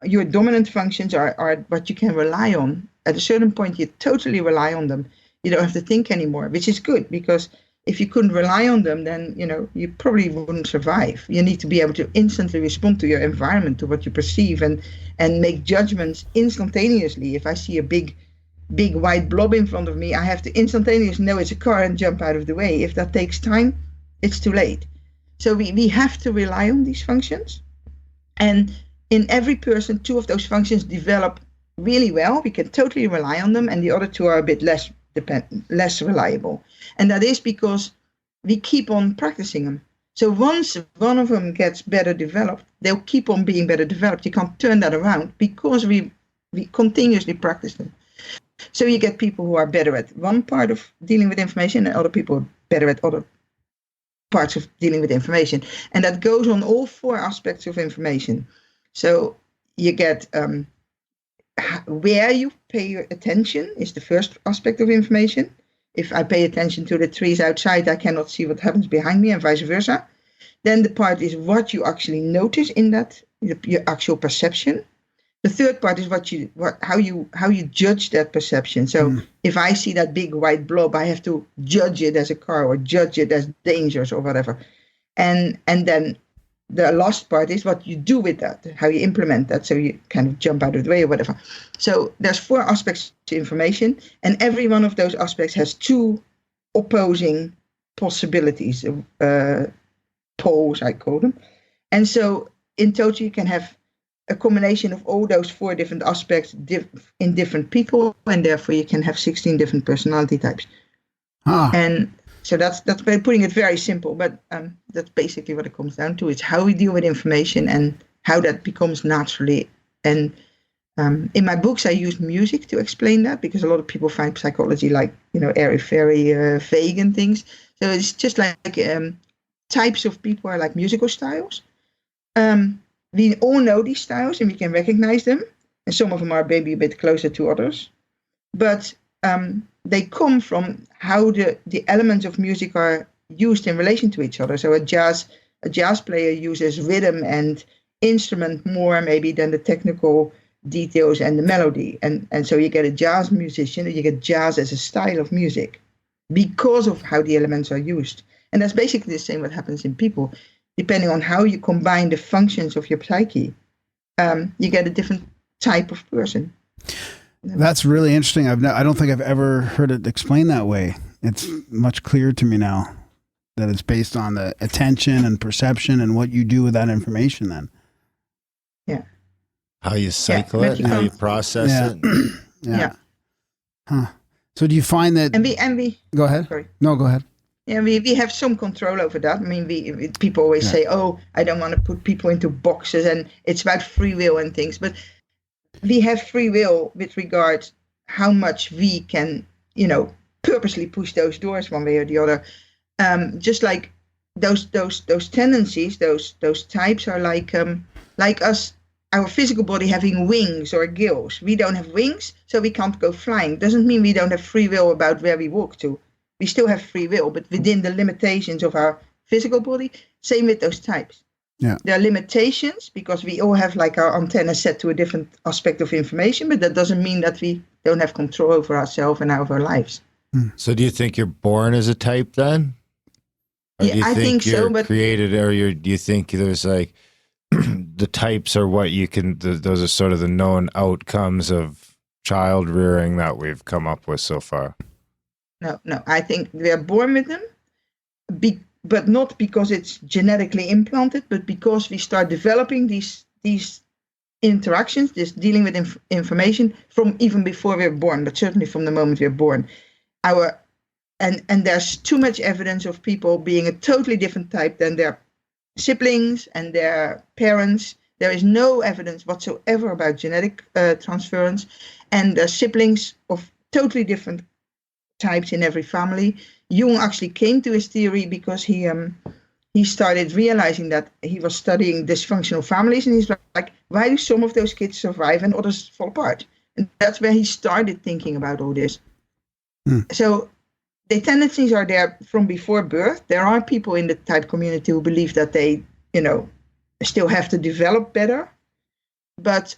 your dominant functions, are what you can rely on. At a certain point, you totally rely on them. You don't have to think anymore, which is good, because if you couldn't rely on them, then you probably wouldn't survive. You need to be able to instantly respond to your environment, to what you perceive, and make judgments instantaneously. If I see a big white blob in front of me, I have to instantaneously know it's a car and jump out of the way. If that takes time, it's too late. So we have to rely on these functions. And in every person, two of those functions develop really well. We can totally rely on them, and the other two are a bit less reliable. And that is because we keep on practicing them. So once one of them gets better developed, they'll keep on being better developed. You can't turn that around because we continuously practice them. So you get people who are better at one part of dealing with information, and other people are better at other parts of dealing with information. And that goes on all four aspects of information. So you get where you pay your attention is the first aspect of information. If I pay attention to the trees outside, I cannot see what happens behind me, and vice versa. Then the part is what you actually notice in that, your actual perception. The third part is how you judge that perception. So if I see that big white blob, I have to judge it as a car or judge it as dangerous or whatever. And then the last part is what you do with that, how you implement that. So you kind of jump out of the way or whatever. So there's four aspects to information, and every one of those aspects has two opposing possibilities, poles, I call them. And so in total, you can have a combination of all those four different aspects in different people, and therefore you can have 16 different personality types. And so that's by putting it very simple, but that's basically what it comes down to. It's how we deal with information and how that becomes naturally. And in my books, I use music to explain that, because a lot of people find psychology like, airy-fairy, vague and things. So it's just like types of people are like musical styles. We all know these styles and we can recognize them. And some of them are maybe a bit closer to others. But they come from how the elements of music are used in relation to each other. So a jazz player uses rhythm and instrument more maybe than the technical details and the melody. And so you get a jazz musician, and you get jazz as a style of music because of how the elements are used. And that's basically the same what happens in people. Depending on how you combine the functions of your psyche, you get a different type of person. That's really interesting. I don't think I've ever heard it explained that way. It's much clearer to me now that it's based on the attention and perception and what you do with that information then. Yeah. How you cycle it, how you process it. Yeah. Huh. So do you find that... And we go ahead. Sorry. No, go ahead. Yeah, we have some control over that. I mean, people always say, "Oh, I don't want to put people into boxes," and it's about free will and things. But we have free will with regard how much we can, purposely push those doors one way or the other. Just like those tendencies, those types are like us. Our physical body having wings or gills. We don't have wings, so we can't go flying. Doesn't mean we don't have free will about where we walk to. We still have free will, but within the limitations of our physical body. Same with those types. Yeah. There are limitations because we all have like our antenna set to a different aspect of information, but that doesn't mean that we don't have control over ourselves and over our lives. So do you think you're born as a type then? Or do you I think you're so, but created, or do you think there's like the types are what you can, those are sort of the known outcomes of child rearing that we've come up with so far? No. I think we are born with them, but not because it's genetically implanted, but because we start developing these interactions, this dealing with information from even before we're born, but certainly from the moment we're born. And there's too much evidence of people being a totally different type than their siblings and their parents. There is no evidence whatsoever about genetic transference, and there's siblings of totally different types in every family. Jung actually came to his theory because he started realizing that he was studying dysfunctional families, and he's like, why do some of those kids survive and others fall apart? And that's where he started thinking about all this. So the tendencies are there from before birth. There are people in the type community who believe that they, still have to develop better. But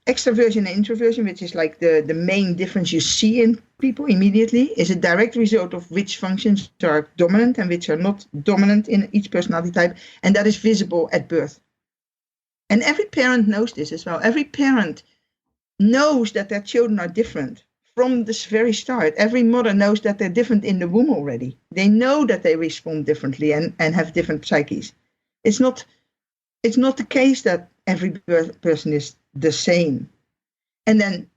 extroversion and introversion, which is like the main difference you see in people immediately, is a direct result of which functions are dominant and which are not dominant in each personality type. And that is visible at birth. And every parent knows this as well. Every parent knows that their children are different from this very start. Every mother knows that they're different in the womb already. They know that they respond differently and have different psyches. It's not the case that every person is the same. And then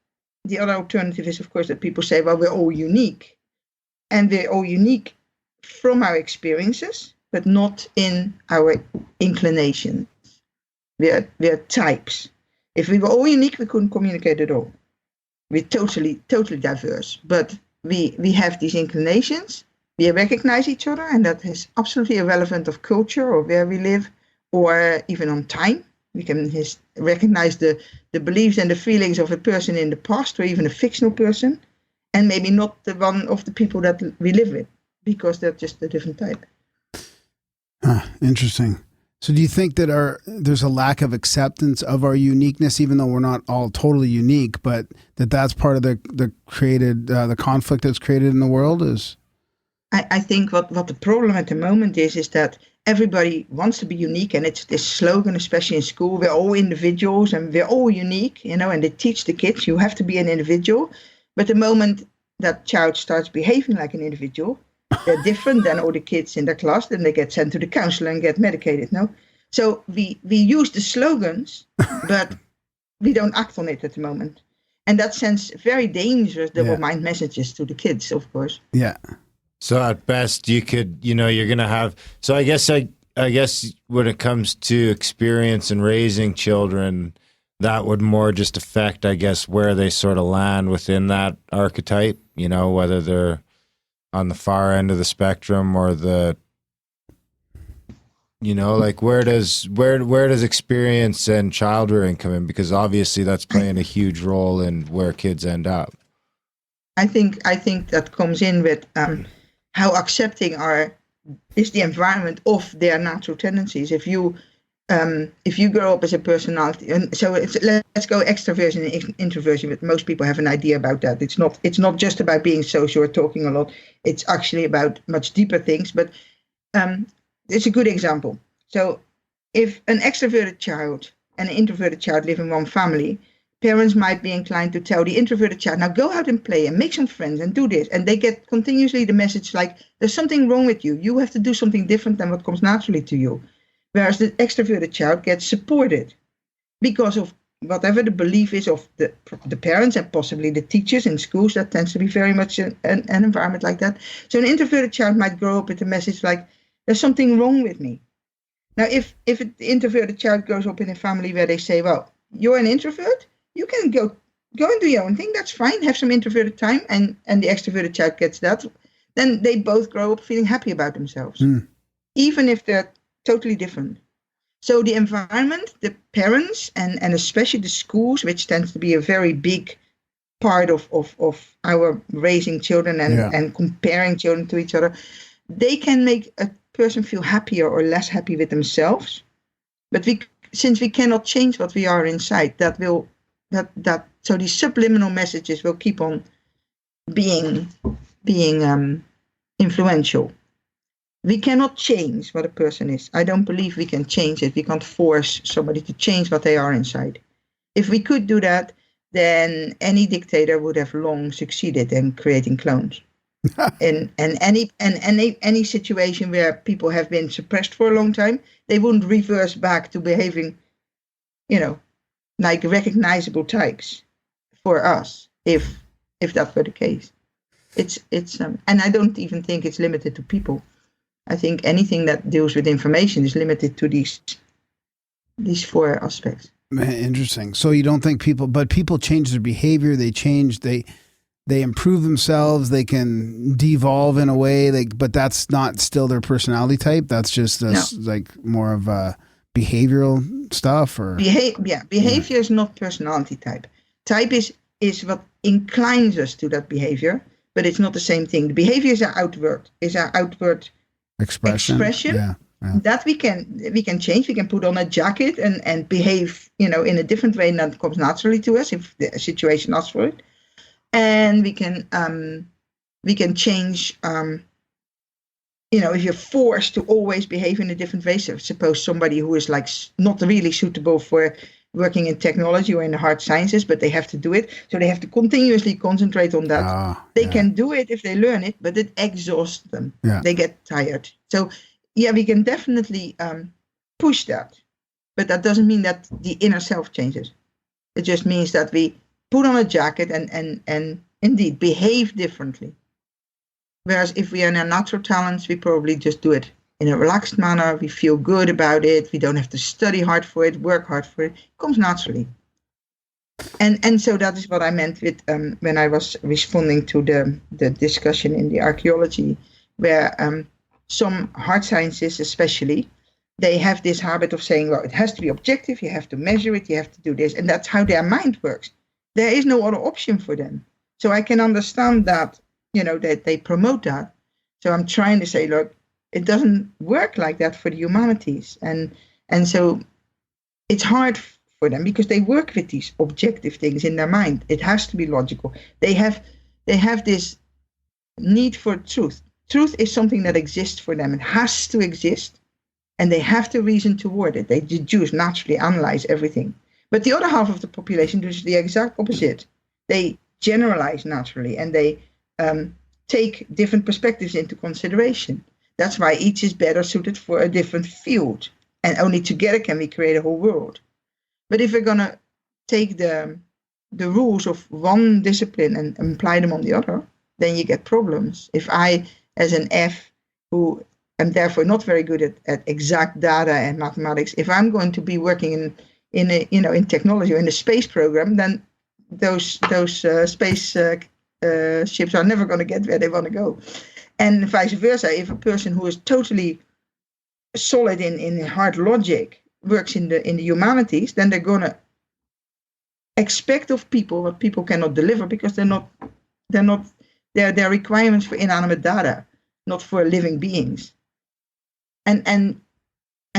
the other alternative is, of course, that people say, well, we're all unique. And we're all unique from our experiences, but not in our inclinations. We're types. If we were all unique, we couldn't communicate at all. We're totally diverse. But we have these inclinations. We recognize each other, and that is absolutely irrelevant of culture or where we live or even on time. We can recognize the beliefs and the feelings of a person in the past or even a fictional person, and maybe not the one of the people that we live with, because they're just a different type. Interesting. So do you think that there's a lack of acceptance of our uniqueness, even though we're not all totally unique, but that's part of the conflict that's created in the world is? I think what the problem at the moment is that everybody wants to be unique, and it's this slogan, especially in school, we're all individuals and we're all unique, and they teach the kids you have to be an individual. But the moment that child starts behaving like an individual, they're different than all the kids in their class, then they get sent to the counselor and get medicated, no? So we use the slogans, but we don't act on it at the moment. And that sends very dangerous double-mind messages to the kids, of course. Yeah. So at best, you could, you're going to have. So I guess when it comes to experience and raising children, that would more just affect, I guess, where they sort of land within that archetype. Whether they're on the far end of the spectrum or like where does experience and child rearing come in? Because obviously that's playing a huge role in where kids end up. I think that comes in with how accepting are is the environment of their natural tendencies. If you grow up as a personality, and so let's go extroversion and introversion, but most people have an idea about that. It's not just about being social or talking a lot. It's actually about much deeper things. But it's a good example. So if an extroverted child and an introverted child live in one family, parents might be inclined to tell the introverted child, now go out and play and make some friends and do this. And they get continuously the message like, there's something wrong with you. You have to do something different than what comes naturally to you. Whereas the extroverted child gets supported because of whatever the belief is of the parents and possibly the teachers in schools. That tends to be very much an environment like that. So an introverted child might grow up with a message like, there's something wrong with me. Now, if the introverted child grows up in a family where they say, well, you're an introvert, you can go and do your own thing. That's fine. Have some introverted time. And the extroverted child gets that. Then they both grow up feeling happy about themselves, even if they're totally different. So the environment, the parents, and especially the schools, which tends to be a very big part of our raising children and comparing children to each other, they can make a person feel happier or less happy with themselves. But since we cannot change what we are inside, so these subliminal messages will keep on being influential. We cannot change what a person is. I don't believe we can change it. We can't force somebody to change what they are inside. If we could do that, then any dictator would have long succeeded in creating clones. and any situation where people have been suppressed for a long time, they wouldn't reverse back to behaving, like recognizable types for us, if that were the case. It's and I don't even think it's limited to people. I think anything that deals with information is limited to these four aspects. Interesting. So you don't think people change their behavior, they change, they improve themselves, they can devolve in a way, but that's not still their personality type. That's just like more of a behavioral stuff, or behavior is not personality type. Type is what inclines us to that behavior, but it's not the same thing. The behavior is our outward expression. Yeah. That we can change. We can put on a jacket and behave, in a different way that comes naturally to us if the situation asks for it. And we can change. If you're forced to always behave in a different way, so suppose somebody who is like not really suitable for working in technology or in the hard sciences, but they have to do it, so they have to continuously concentrate on that. They can do it if they learn it, but it exhausts them. They get tired. So we can definitely push that, but that doesn't mean that the inner self changes. It just means that we put on a jacket and indeed behave differently. Whereas if we are in our natural talents, we probably just do it in a relaxed manner. We feel good about it. We don't have to study hard for it, work hard for it. It comes naturally. And so that is what I meant with when I was responding to the discussion in the archaeology, where some hard sciences especially, they have this habit of saying, well, it has to be objective, you have to measure it, you have to do this. And that's how their mind works. There is no other option for them. So I can understand that, that they promote that. So I'm trying to say, look, it doesn't work like that for the humanities. And so it's hard for them because they work with these objective things in their mind. It has to be logical. They have this need for truth. Truth is something that exists for them. It has to exist. And they have to reason toward it. They deduce, naturally analyze everything. But the other half of the population does the exact opposite. They generalize naturally, and they take different perspectives into consideration. That's why each is better suited for a different field. And only together can we create a whole world. But if we're going to take the rules of one discipline and apply them on the other, then you get problems. If I, as an F, who am therefore not very good at exact data and mathematics, if I'm going to be working in technology or in the space program, then those space ships are never going to get where they want to go. And vice versa, if a person who is totally solid in hard logic works in the humanities, then they're going to expect of people what people cannot deliver, because they're requirements for inanimate data, not for living beings. And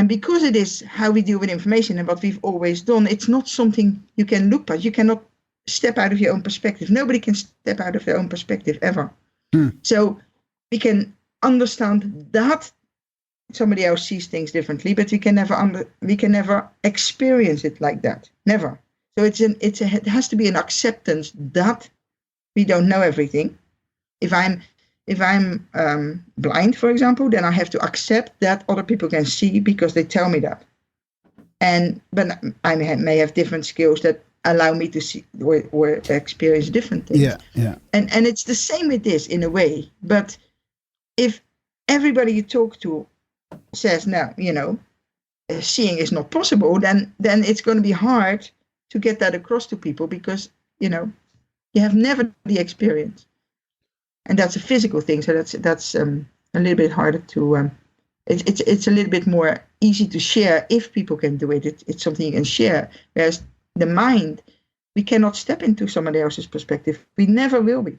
because it is how we deal with information and what we've always done, it's not something you can look past. You cannot step out of your own perspective. Nobody can step out of their own perspective ever. So we can understand that somebody else sees things differently, but we can never experience it like that. Never. So it has to be an acceptance that we don't know everything. If I'm blind, for example, then I have to accept that other people can see because they tell me that. But I may have different skills that allow me to see or experience different things. Yeah. And it's the same with this in a way. But if everybody you talk to says, no, seeing is not possible, then it's going to be hard to get that across to people because, you have never the experience. And that's a physical thing. So that's a little bit harder to, it's a little bit more easy to share if people can do it. It's something you can share. Whereas the mind, we cannot step into somebody else's perspective. We never will be.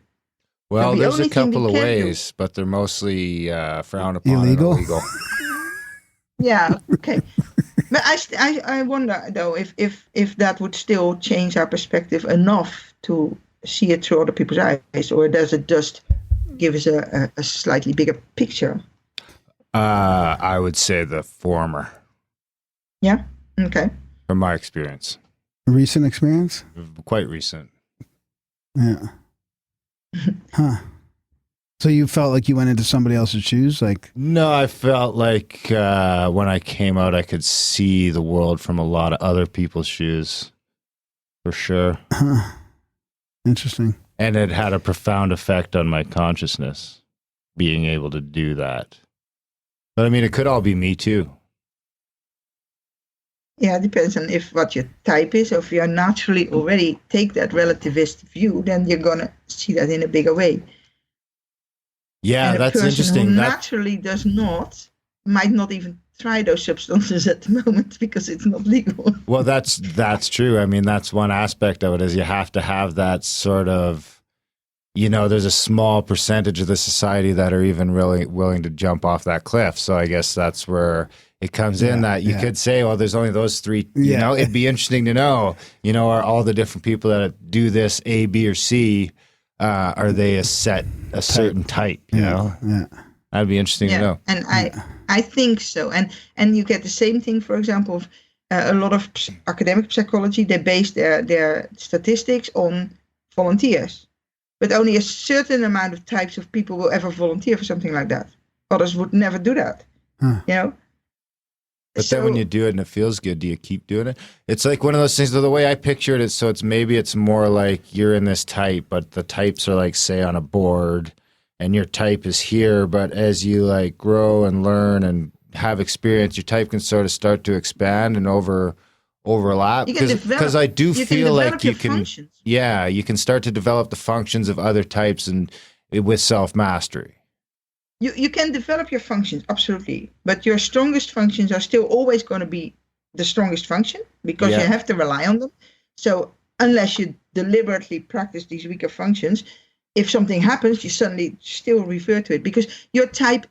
Well, there's a couple of ways, but they're mostly frowned upon. Illegal? And illegal. Yeah, okay. But I wonder, though, if that would still change our perspective enough to see it through other people's eyes, or does it just give us a slightly bigger picture? I would say the former. Yeah? Okay. From my experience. Recent experience? Quite recent. Yeah. Huh. So you felt like you went into somebody else's shoes? No, I felt like when I came out, I could see the world from a lot of other people's shoes. For sure. Huh. Interesting. And it had a profound effect on my consciousness, being able to do that. But I mean, it could all be me too. Yeah, it depends on what your type is. Or if you naturally already take that relativist view, then you're going to see that in a bigger way. Yeah, and that's person interesting. Who naturally does not, might not even try those substances at the moment because it's not legal. Well, that's true. I mean, that's one aspect of it is you have to have that sort of, there's a small percentage of the society that are even really willing to jump off that cliff. So I guess that's where it comes in that you could say, well, there's only those three, it'd be interesting to know, are all the different people that do this A, B, or C, are they a certain type, Yeah. That'd be interesting to know. And I think so. And you get the same thing, for example, of a lot of academic psychology, they base their statistics on volunteers. But only a certain amount of types of people will ever volunteer for something like that. Others would never do that, But then when you do it and it feels good, do you keep doing it? It's like one of those things, the way I picture it is, so it's more like you're in this type, but the types are like, say, on a board, and your type is here, but as you like grow and learn and have experience, your type can sort of start to expand and overlap. Because I do feel like you can, you can start to develop the functions of other types and with self-mastery. You can develop your functions, absolutely. But your strongest functions are still always going to be the strongest function because you have to rely on them. So unless you deliberately practice these weaker functions, if something happens, you suddenly still refer to it because your type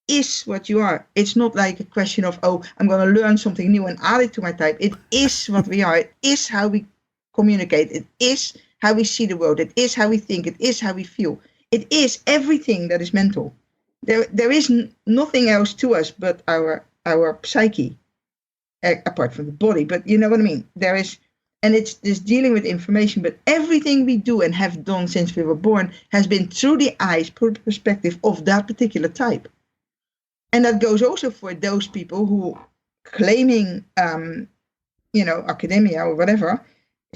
is what you are. It's not like a question of, I'm going to learn something new and add it to my type. It is what we are. It is how we communicate. It is how we see the world. It is how we think. It is how we feel. It is everything that is mental. There is nothing else to us but our psyche, apart from the body. But you know what I mean? There is, and it's this dealing with information. But everything we do and have done since we were born has been through the eyes, through the perspective of that particular type. And that goes also for those people who claiming, academia or whatever,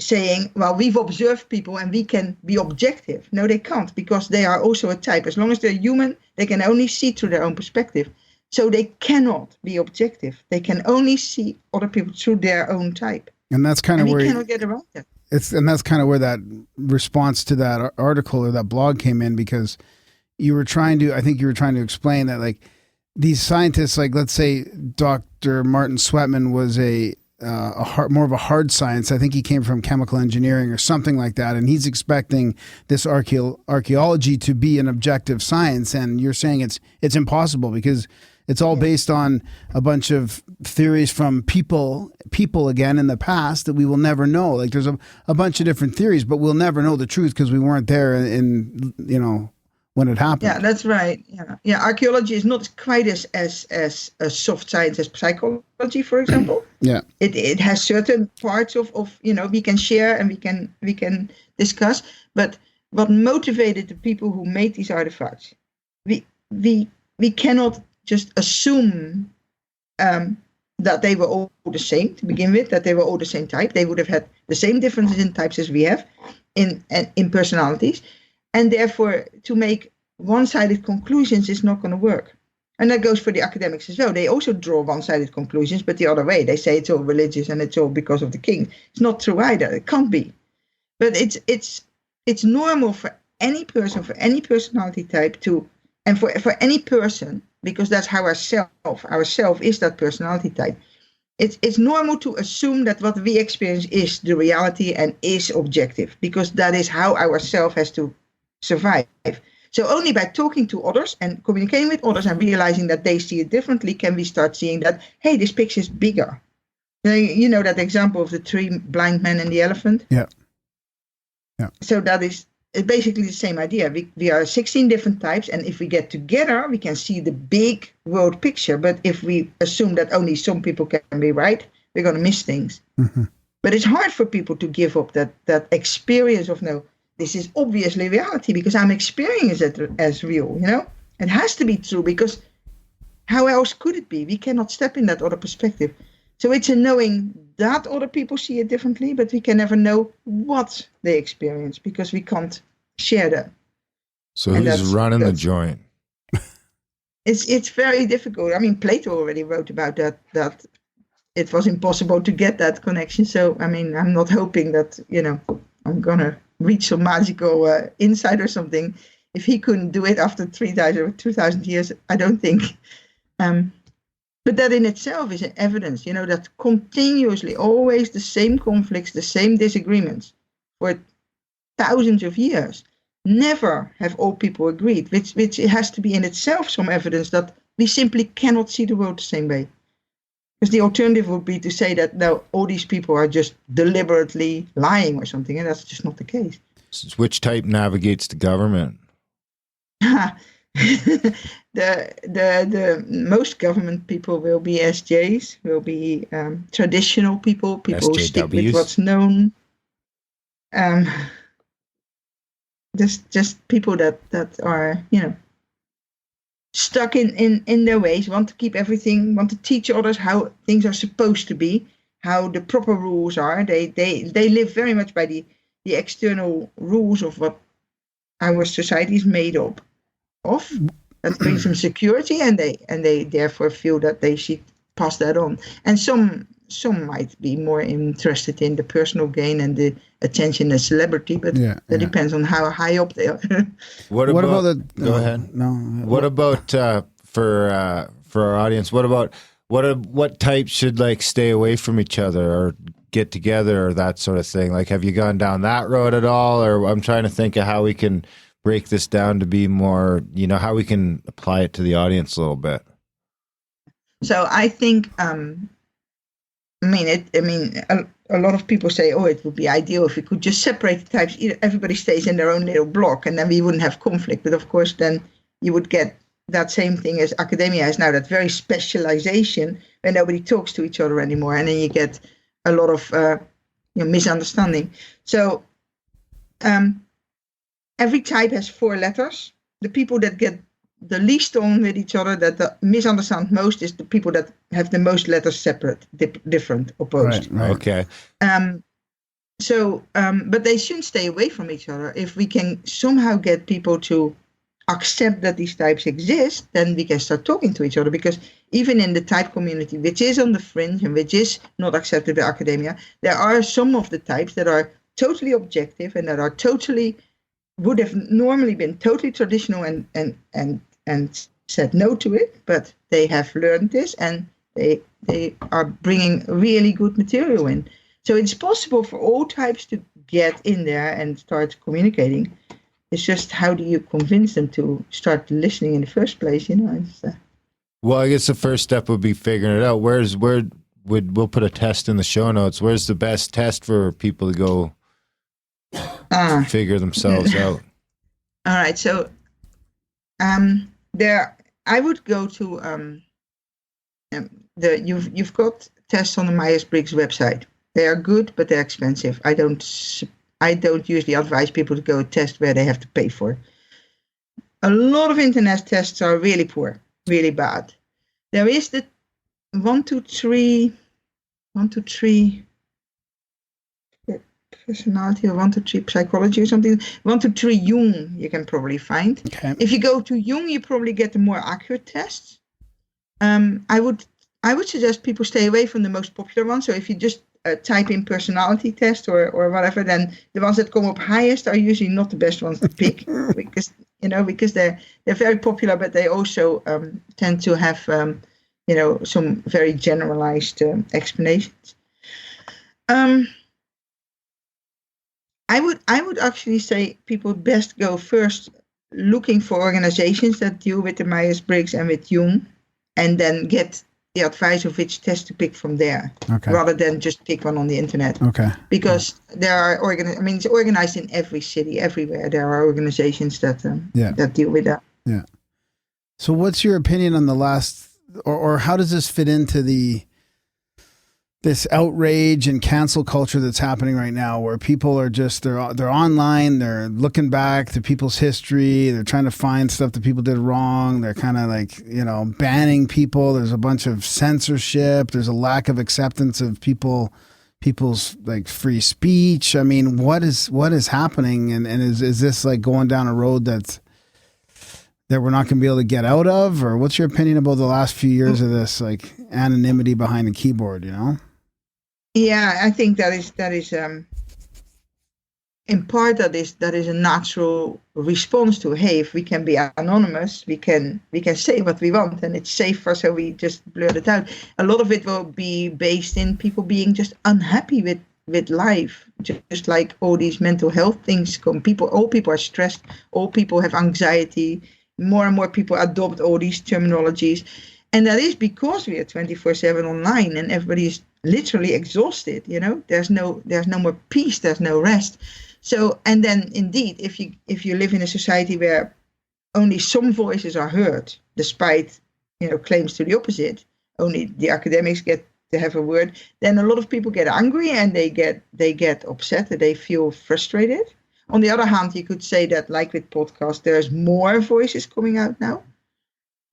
saying, well, we've observed people and we can be objective. No, they can't because they are also a type. As long as they're human, they can only see through their own perspective. So they cannot be objective. They can only see other people through their own type. And that's kind of where we cannot get around that. That's kind of where that response to that article or that blog came in, because you were trying to explain that, like, these scientists, like, let's say Dr. Martin Sweatman was more of a hard science. I think he came from chemical engineering or something like that, and he's expecting this archaeology to be an objective science. And you're saying it's impossible because It's all based on a bunch of theories from people again in the past that we will never know. Like there's a bunch of different theories, but we'll never know the truth because we weren't there in when it happened. Yeah, that's right. Yeah. Archaeology is not quite as a soft science as psychology, for example. Yeah. It has certain parts of we can share and we can discuss, but what motivated the people who made these artifacts, we cannot just assume that they were all the same to begin with, that they were all the same type. They would have had the same differences in types as we have in personalities. And therefore, to make one-sided conclusions is not going to work. And that goes for the academics as well. They also draw one-sided conclusions, but the other way. They say it's all religious and it's all because of the king. It's not true either. It can't be. But it's normal for any person, for any personality type and for any person, because that's how our self is that personality type. It's normal to assume that what we experience is the reality and is objective, because that is how our self has to survive. So only by talking to others and communicating with others and realizing that they see it differently can we start seeing that, hey, this picture is bigger. You know that example of the 3 blind men and the elephant? Yeah. So that is basically the same idea. We are 16 different types, and if we get together, we can see the big world picture. But if we assume that only some people can be right, we're going to miss things. Mm-hmm. But it's hard for people to give up that experience of, no, this is obviously reality because I'm experiencing it as real, It has to be true because how else could it be? We cannot step in that other perspective. So it's a knowing that other people see it differently, but we can never know what they experience because we can't share that. So who's running the joint? It's very difficult. I mean, Plato already wrote about that it was impossible to get that connection. So, I mean, I'm not hoping that, I'm going to reach some magical insight or something. If he couldn't do it after 3,000 or 2,000 years, I don't think. But that in itself is an evidence, that continuously, always the same conflicts, the same disagreements for thousands of years. Never have all people agreed, which has to be in itself some evidence that we simply cannot see the world the same way. Because the alternative would be to say that, no, all these people are just deliberately lying or something, and that's just not the case. So which type navigates the government? The most government people will be SJs, will be traditional people who stick with what's known. Just people that are stuck in their ways, want to keep everything, want to teach others how things are supposed to be, how the proper rules are. They live very much by the external rules of what our society is made up of. That brings them security, and they therefore feel that they should pass that on. And some might be more interested in the personal gain and the attention and celebrity, but that depends on how high up they are. What about the? Go ahead. No. What about for our audience? What types should stay away from each other or get together or that sort of thing? Like, have you gone down that road at all? Or I'm trying to think of how we can break this down to be more, how we can apply it to the audience a little bit. So I think, a lot of people say, it would be ideal if we could just separate the types. Everybody stays in their own little block and then we wouldn't have conflict. But of course, then you would get that same thing as academia has now, that very specialization where nobody talks to each other anymore. And then you get a lot of misunderstanding. So every type has 4 letters. The people that get the least on with each other, that misunderstand most, is the people that have the most letters separate, different, opposed. Right. Okay. But they shouldn't stay away from each other. If we can somehow get people to accept that these types exist, then we can start talking to each other. Because even in the type community, which is on the fringe and which is not accepted by academia, there are some of the types that are totally objective and that are would have normally been totally traditional and said no to it, but they have learned this and they are bringing really good material in. So it's possible for all types to get in there and start communicating. It's just, how do you convince them to start listening in the first place? Well, I guess the first step would be figuring it out. We'll put a test in the show notes. Where's the best test for people to go figure themselves out? All right. So I would go to you've got tests on the Myers-Briggs website. They are good, but they're expensive. I don't usually advise people to go test where they have to pay for. A lot of internet tests are really poor, really bad. There is the 1, 2, 3 personality, or 1, 2, 3 psychology or something. 1, 2, 3 Jung you can probably find. Okay. If you go to Jung, you probably get the more accurate tests. I would suggest people stay away from the most popular ones. So if you just type in personality test or whatever, then the ones that come up highest are usually not the best ones to pick because they're very popular, but they also tend to have some very generalized explanations. I would actually say people best go first looking for organizations that deal with the Myers-Briggs and with Jung, and then get the advice of which test to pick from there, rather than just pick one on the internet. Okay. Because there are it's organized in every city, everywhere. There are organizations that deal with that. Yeah. So, what's your opinion on the last, or how does this fit into this outrage and cancel culture that's happening right now, where people are just they're online, they're looking back to people's history, they're trying to find stuff that people did wrong, they're kind of like banning people, there's a bunch of censorship, there's a lack of acceptance of people's like free speech. I mean, what is happening, and is this like going down a road that we're not going to be able to get out of? Or what's your opinion about the last few years of this like anonymity behind the keyboard? Yeah, I think that is in part that is a natural response to, hey, if we can be anonymous, we can say what we want, and it's safer, so we just blurt it out. A lot of it will be based in people being just unhappy with life, just like all these mental health things come. All people are stressed, all people have anxiety, more and more people adopt all these terminologies. And that is because we are 24/7 online and everybody is literally exhausted. There's no more peace, there's no rest. So, and then indeed, if you live in a society where only some voices are heard, despite claims to the opposite, only the academics get to have a word, then a lot of people get angry and they get upset and they feel frustrated. On the other hand, you could say that, like with podcasts, there's more voices coming out now.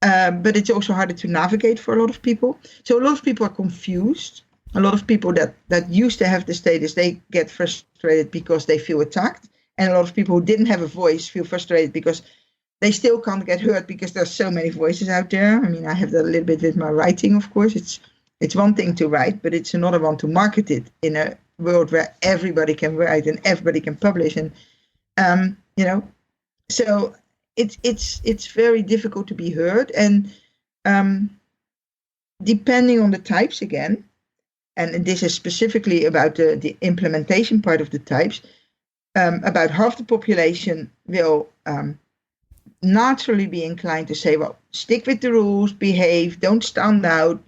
But it's also harder to navigate for a lot of people. So a lot of people are confused. A lot of people that used to have the status, they get frustrated because they feel attacked. And a lot of people who didn't have a voice feel frustrated because they still can't get heard because there's so many voices out there. I mean, I have that a little bit with my writing, of course. It's one thing to write, but it's another one to market it in a world where everybody can write and everybody can publish. And, so it's very difficult to be heard. And depending on the types again, and this is specifically about the implementation part of the types, about half the population will naturally be inclined to say, well, stick with the rules, behave, don't stand out,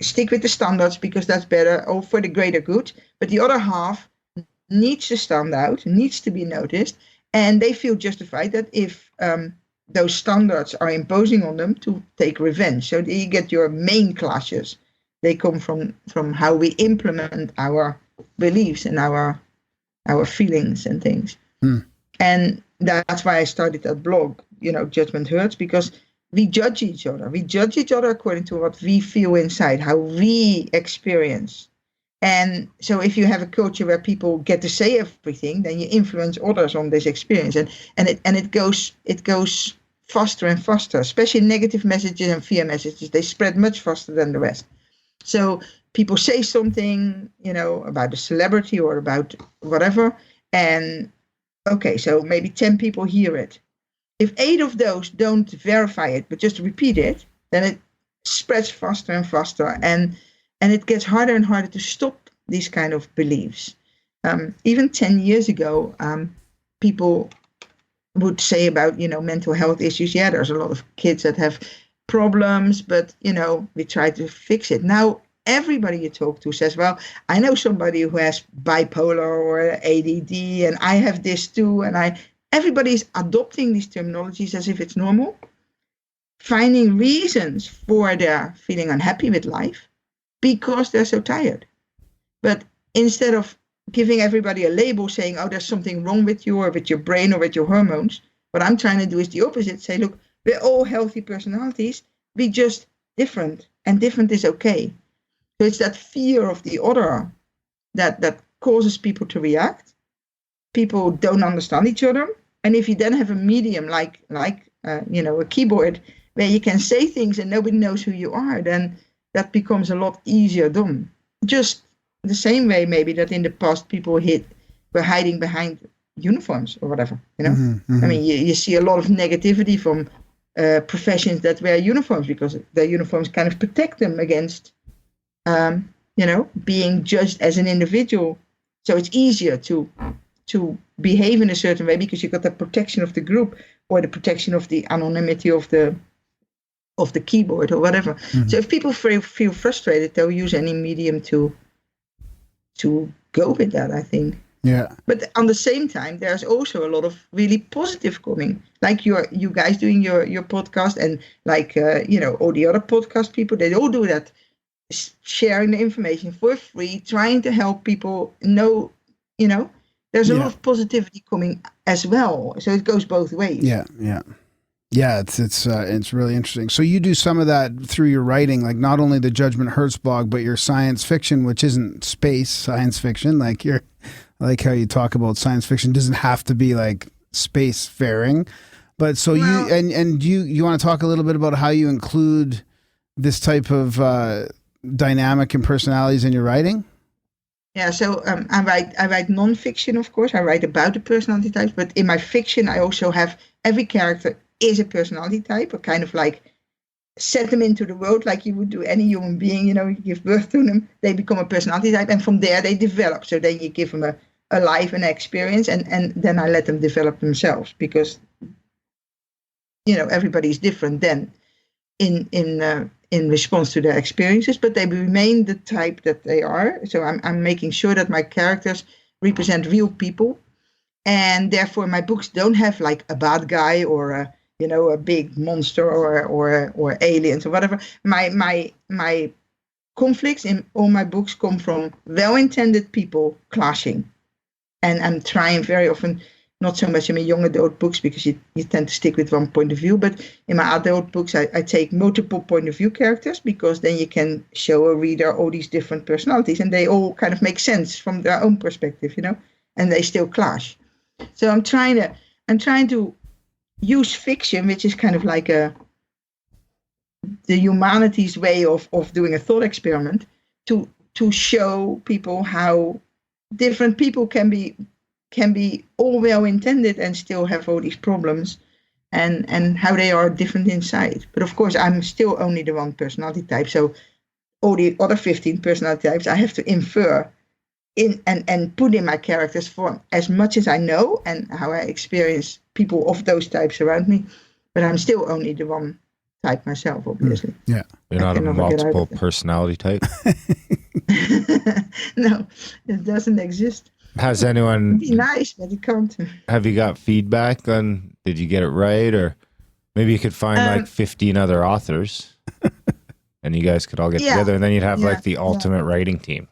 stick with the standards because that's better, or for the greater good. But the other half needs to stand out, needs to be noticed, and they feel justified that if those standards are imposing on them, to take revenge. So you get your main clashes. They come from how we implement our beliefs and our feelings and things. And that's why I started that blog, Judgement Hurts, because we judge each other. We judge each other according to what we feel inside, how we experience. And so if you have a culture where people get to say everything, then you influence others on this experience. And it goes faster and faster, especially negative messages and fear messages. They spread much faster than the rest. So people say something, about a celebrity or about whatever. And okay, so maybe 10 people hear it. If 8 of those don't verify it, but just repeat it, then it spreads faster and faster. And it gets harder and harder to stop these kind of beliefs. Even 10 years ago, people would say about, mental health issues. Yeah, there's a lot of kids that have problems, but, we try to fix it. Now, everybody you talk to says, well, I know somebody who has bipolar or ADD, and I have this too. And everybody's adopting these terminologies as if it's normal, finding reasons for their feeling unhappy with life because they're so tired. But instead of giving everybody a label saying, oh, there's something wrong with you or with your brain or with your hormones, what I'm trying to do is the opposite. Say, look, we're all healthy personalities. We're just different, and different is okay. So it's that fear of the other that causes people to react. People don't understand each other. And if you then have a medium like a keyboard where you can say things and nobody knows who you are, then that becomes a lot easier done. Just the same way maybe that in the past people were hiding behind uniforms or whatever, I mean, you see a lot of negativity from professions that wear uniforms because their uniforms kind of protect them against, being judged as an individual. So it's easier to behave in a certain way because you've got the protection of the group or the protection of the anonymity of the keyboard or whatever. So if people feel frustrated, they'll use any medium to go with that, I think. Yeah. But on the same time, there's also a lot of really positive coming, like you guys doing your podcast, and like all the other podcast people. They all do that, sharing the information for free, trying to help people know. There's a lot of positivity coming as well. So it goes both ways. Yeah. It's really interesting. So you do some of that through your writing, like not only the Judgement Hurts blog, but your science fiction, which isn't space science fiction. Like I like how you talk about science fiction doesn't have to be like space faring, but so you want to talk a little bit about how you include this type of dynamic and personalities in your writing? Yeah, so I write non-fiction, of course. I write about the personality types, but in my fiction, I also have every character is a personality type, or kind of like set them into the world like you would do any human being. You give birth to them, they become a personality type, and from there they develop. So then you give them a life and experience, and then I let them develop themselves because everybody's different then in response to their experiences, but they remain the type that they are. So I'm making sure that my characters represent real people, and therefore my books don't have like a bad guy or a big monster or aliens or whatever. My conflicts in all my books come from well-intended people clashing, and I'm trying very often. Not so much in my young adult books because you tend to stick with one point of view, but in my adult books, I take multiple point of view characters because then you can show a reader all these different personalities and they all kind of make sense from their own perspective, and they still clash. So I'm trying to use fiction, which is kind of like the humanities way of doing a thought experiment to show people how different people can be all well-intended and still have all these problems and how they are different inside. But of course, I'm still only the one personality type. So all the other 15 personality types, I have to infer in and put in my characters for as much as I know and how I experience people of those types around me. But I'm still only the one type myself, obviously. Yeah. You're not a multiple personality type? No, it doesn't exist. Has anyone... It'd be nice, but it can't. Have you got feedback on, did you get it right? Or maybe you could find like 15 other authors and you guys could all get together and then you'd have like the ultimate writing team.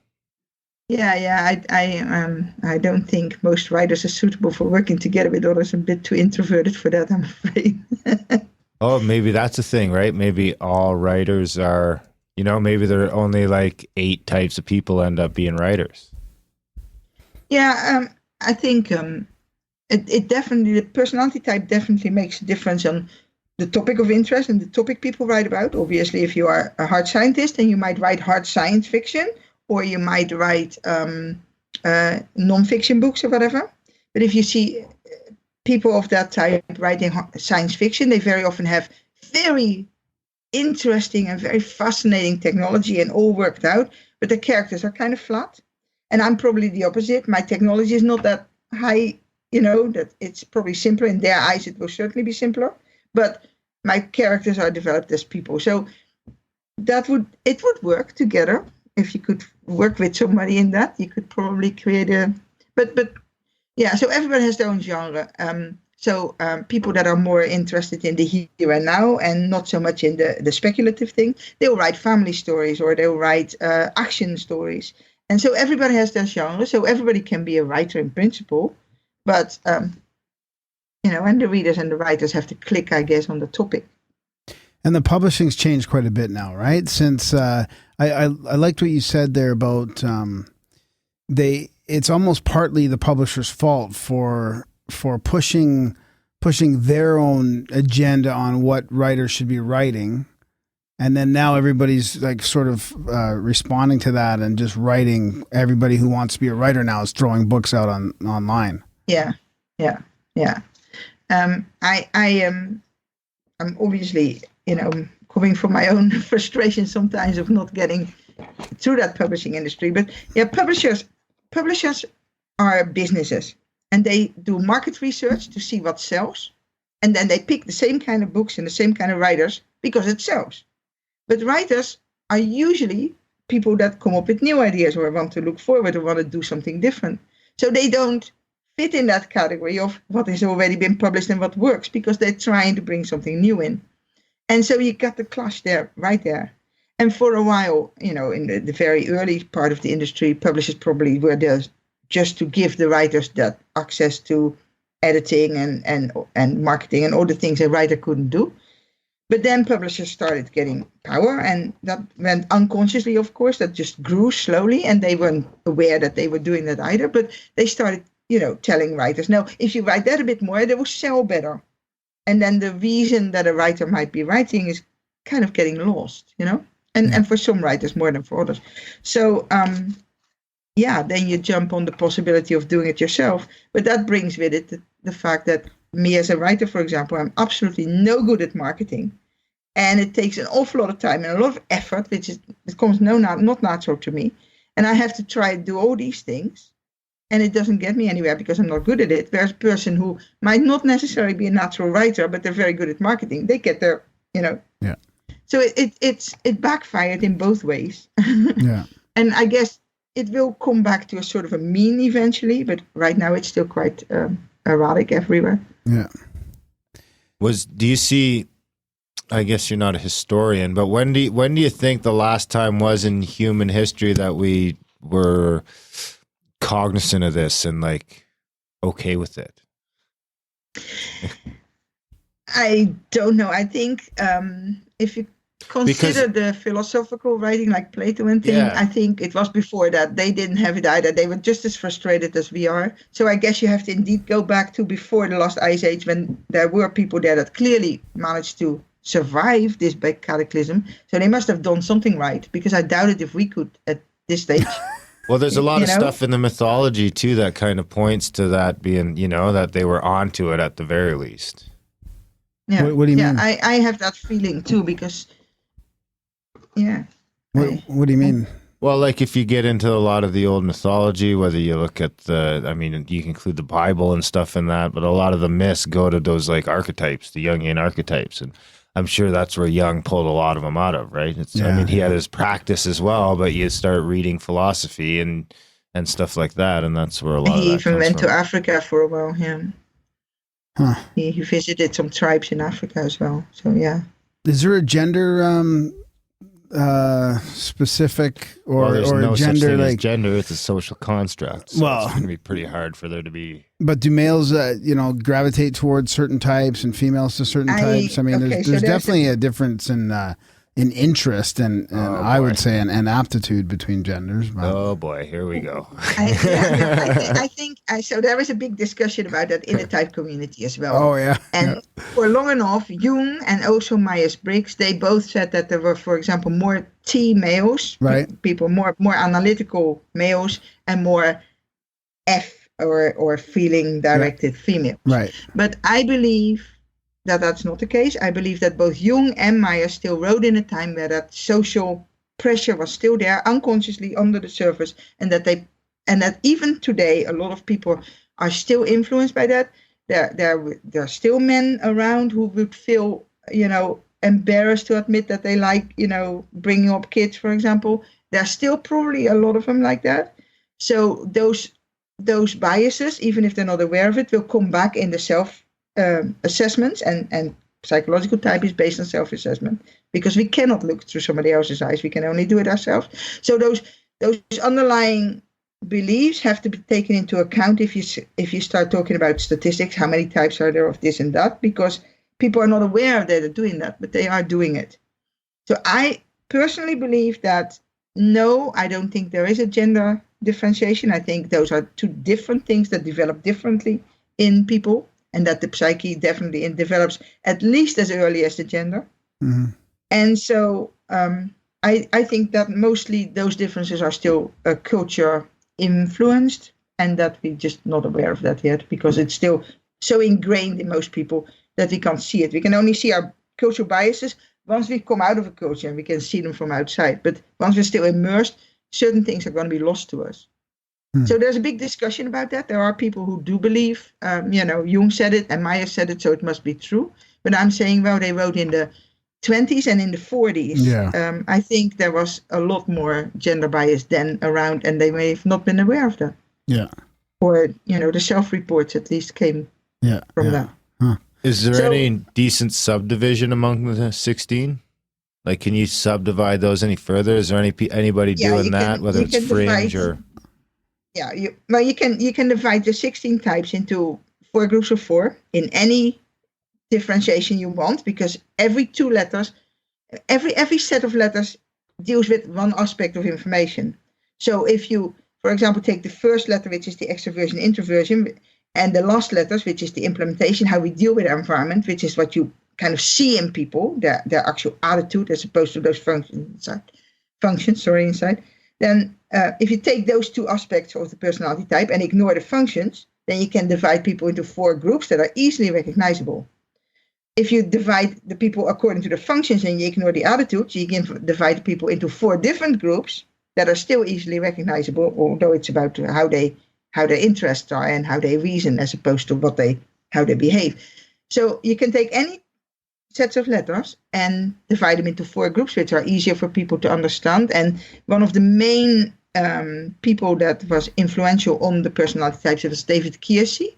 Yeah. I don't think most writers are suitable for working together with others. I'm a bit too introverted for that, I'm afraid. Oh, maybe that's the thing, right? Maybe all writers are, maybe there are only like 8 types of people end up being writers. Yeah, I think it definitely, the personality type definitely makes a difference on the topic of interest and the topic people write about. Obviously, if you are a hard scientist, then you might write hard science fiction, or you might write non-fiction books or whatever. But if you see people of that type writing science fiction, they very often have very interesting and very fascinating technology and all worked out, but the characters are kind of flat. And I'm probably the opposite. My technology is not that high that it's probably simpler. In their eyes, it will certainly be simpler. But my characters are developed as people. So it would work together. If you could work with somebody in that, you could probably create but yeah, so everybody has their own genre. So people that are more interested in the here and now and not so much in the speculative thing, they'll write family stories or they'll write action stories. And so everybody has their genre. So everybody can be a writer in principle. But, and the readers and the writers have to click, I guess, on the topic. And the publishing's changed quite a bit now, right? Since I liked what you said there about it's almost partly the publisher's fault for pushing their own agenda on what writers should be writing. And then now everybody's like sort of responding to that and just writing. Everybody who wants to be a writer now is throwing books out online. Yeah. I'm obviously, coming from my own frustration sometimes of not getting through that publishing industry. But yeah, publishers are businesses and they do market research to see what sells. And then they pick the same kind of books and the same kind of writers because it sells. But writers are usually people that come up with new ideas or want to look forward or want to do something different. So they don't fit in that category of what has already been published and what works because they're trying to bring something new in. And so you got the clash there, right there. And for a while, in the very early part of the industry, publishers probably were there just to give the writers that access to editing and marketing and all the things a writer couldn't do. But then publishers started getting power, and that went unconsciously, of course. That just grew slowly, and they weren't aware that they were doing that either. But they started, telling writers, no, if you write that a bit more, they will sell better. And then the reason that a writer might be writing is kind of getting lost, and for some writers more than for others. So, then you jump on the possibility of doing it yourself. But that brings with it the fact that me as a writer, for example, I'm absolutely no good at marketing. And it takes an awful lot of time and a lot of effort, it comes not natural to me. And I have to try to do all these things. And it doesn't get me anywhere because I'm not good at it. There's a person who might not necessarily be a natural writer, but they're very good at marketing. They get their, Yeah. So it backfired in both ways. Yeah. And I guess it will come back to a sort of a mean eventually, but right now it's still quite erratic everywhere. Yeah. Do you see, I guess you're not a historian, but when do you think the last time was in human history that we were cognizant of this and okay with it? I don't know. I think if you consider the philosophical writing like Plato and things, I think it was before that. They didn't have it either. They were just as frustrated as we are. So I guess you have to indeed go back to before the last ice age when there were people there that clearly managed to survive this big cataclysm. So they must have done something right, because I doubt it if we could at this stage. Well, there's a lot of stuff in the mythology too that kind of points to that being, that they were onto it at the very least. Yeah. What do you mean? I have that feeling too, because What do you mean? Well, if you get into a lot of the old mythology, whether you look at you can include the Bible and stuff in that, but a lot of the myths go to those archetypes, the Jungian archetypes. And I'm sure that's where Jung pulled a lot of them out of, right? He had his practice as well, but you start reading philosophy and stuff like that, and that's where a lot of that He even went from. to Africa for a while, yeah. Huh. He visited some tribes in Africa as well, so yeah. Is there a gender specific or no gender such thing as gender? It's a social construct. So Well, it's going to be pretty hard for there to be. But do males, gravitate towards certain types and females to certain types? I mean, there's definitely a difference in interest and I would say an aptitude between genders. But. Oh boy, here we go. I think so there is a big discussion about that in the type community as well. Oh yeah. And for long enough, Jung and also Myers-Briggs, they both said that there were, for example, more T males, right? People more analytical males, and more F or feeling directed females. Right. But I believe that that's not the case. I believe that both Jung and Myers still wrote in a time where that social pressure was still there, unconsciously under the surface, and that even today a lot of people are still influenced by that. There are still men around who would feel, embarrassed to admit that they like, bringing up kids, for example. There's still probably a lot of them like that. So those biases, even if they're not aware of it, will come back in the self assessments, and psychological type is based on self-assessment, because we cannot look through somebody else's eyes. We can only do it ourselves. So those underlying beliefs have to be taken into account if you start talking about statistics. How many types are there of this and that? Because people are not aware that they're doing that, but they are doing it. So I personally believe that no, I don't think there is a gender differentiation. I think those are two different things that develop differently in people, and that the psyche definitely develops at least as early as the gender. Mm-hmm. And so I think that mostly those differences are still culture influenced, and that we're just not aware of that yet, because it's still so ingrained in most people that we can't see it. We can only see our cultural biases once we come out of a culture, and we can see them from outside. But once we're still immersed, certain things are going to be lost to us. So there's a big discussion about that. There are people who do believe, Jung said it and Maya said it, so it must be true. But I'm saying, well, they wrote in the 20s and in the 40s. Yeah. I think there was a lot more gender bias then around, and they may have not been aware of that. Yeah. Or, the self-reports at least came from that. Huh. Is there any decent subdivision among the 16? Like, can you subdivide those any further? Is there anybody doing that, whether it's fringe or... Yeah, you can divide the 16 types into 4 groups of 4 in any differentiation you want, because every 2 letters, every set of letters deals with one aspect of information. So if you, for example, take the first letter, which is the extroversion, introversion, and the last letters, which is the implementation, how we deal with our environment, which is what you kind of see in people, their actual attitude as opposed to those functions inside. Then if you take those 2 aspects of the personality type and ignore the functions, then you can divide people into 4 groups that are easily recognizable. If you divide the people according to the functions and you ignore the attitudes, you can divide the people into 4 different groups that are still easily recognizable, although it's about how their interests are and how they reason as opposed to how they behave. So you can take any sets of letters and divide them into 4 groups, which are easier for people to understand. And one of the main people that was influential on the personality types was David Keirsey.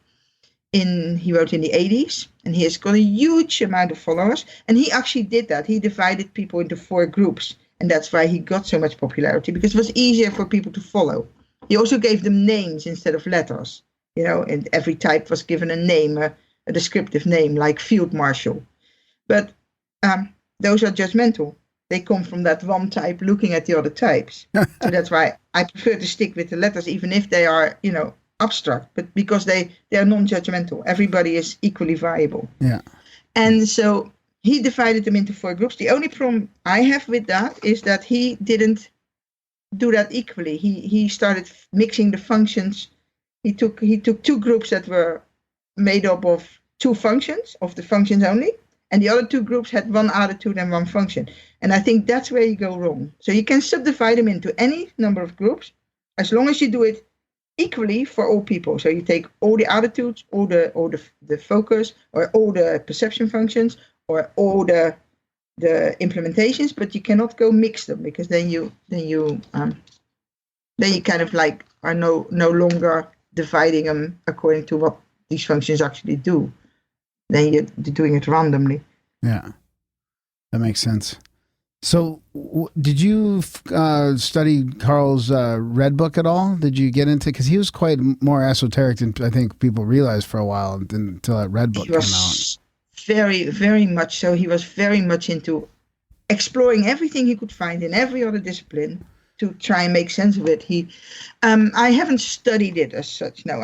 He wrote in the 80s, and he has got a huge amount of followers. And he actually did that. He divided people into 4 groups, and that's why he got so much popularity, because it was easier for people to follow. He also gave them names instead of letters, and every type was given a name, a descriptive name, like field marshal. But those are judgmental. They come from that one type looking at the other types. So that's why I prefer to stick with the letters, even if they are, abstract, but because they are non-judgmental. Everybody is equally viable. Yeah. And so he divided them into 4 groups. The only problem I have with that is that he didn't do that equally. He started mixing the functions. He took 2 groups that were made up of 2 functions, of the functions only. And the other 2 groups had 1 attitude and 1 function. And I think that's where you go wrong. So you can subdivide them into any number of groups, as long as you do it equally for all people. So you take all the attitudes, all the focus, or all the perception functions, or all the implementations, but you cannot go mix them, because then you kind of like are no longer dividing them according to what these functions actually do. Then you're doing it randomly. Yeah, that makes sense. So did you study Carl's Red Book at all? Did you get into, because he was quite more esoteric than I think people realized for a while until that Red Book came out. Very, very much so. He was very much into exploring everything he could find in every other discipline to try and make sense of it. I haven't studied it as such. No,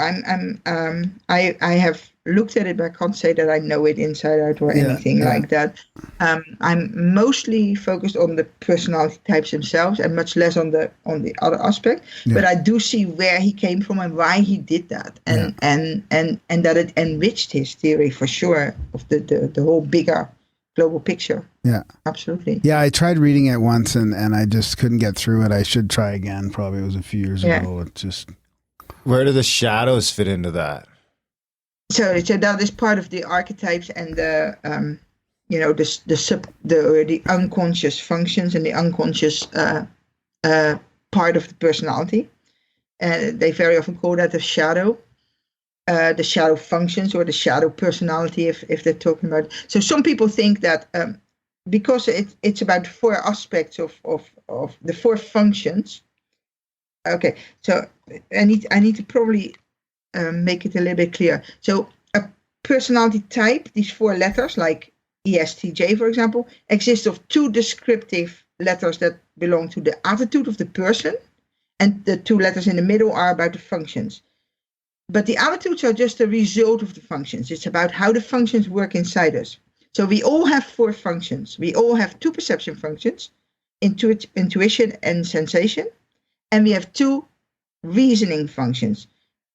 I have looked at it, but I can't say that I know it inside out or anything like that. I'm mostly focused on the personality types themselves and much less on the other aspect. Yeah. But I do see where he came from and why he did that, and that it enriched his theory for sure of the whole bigger global picture. Yeah, absolutely. Yeah, I tried reading it once and I just couldn't get through it. I should try again. Probably it was a few years ago. It just Where do the shadows fit into that? So that is part of the archetypes and the the unconscious functions and the unconscious part of the personality. And they very often call that the shadow functions or the shadow personality if they're talking about. So some people think that because it's about 4 aspects of the 4 functions. Okay, so I need to probably make it a little bit clear. So a personality type, these 4 letters, like ESTJ, for example, exists of 2 descriptive letters that belong to the attitude of the person, and the 2 letters in the middle are about the functions. But the attitudes are just a result of the functions. It's about how the functions work inside us. So we all have 4 functions. We all have 2 perception functions, intuition and sensation. And we have 2 reasoning functions.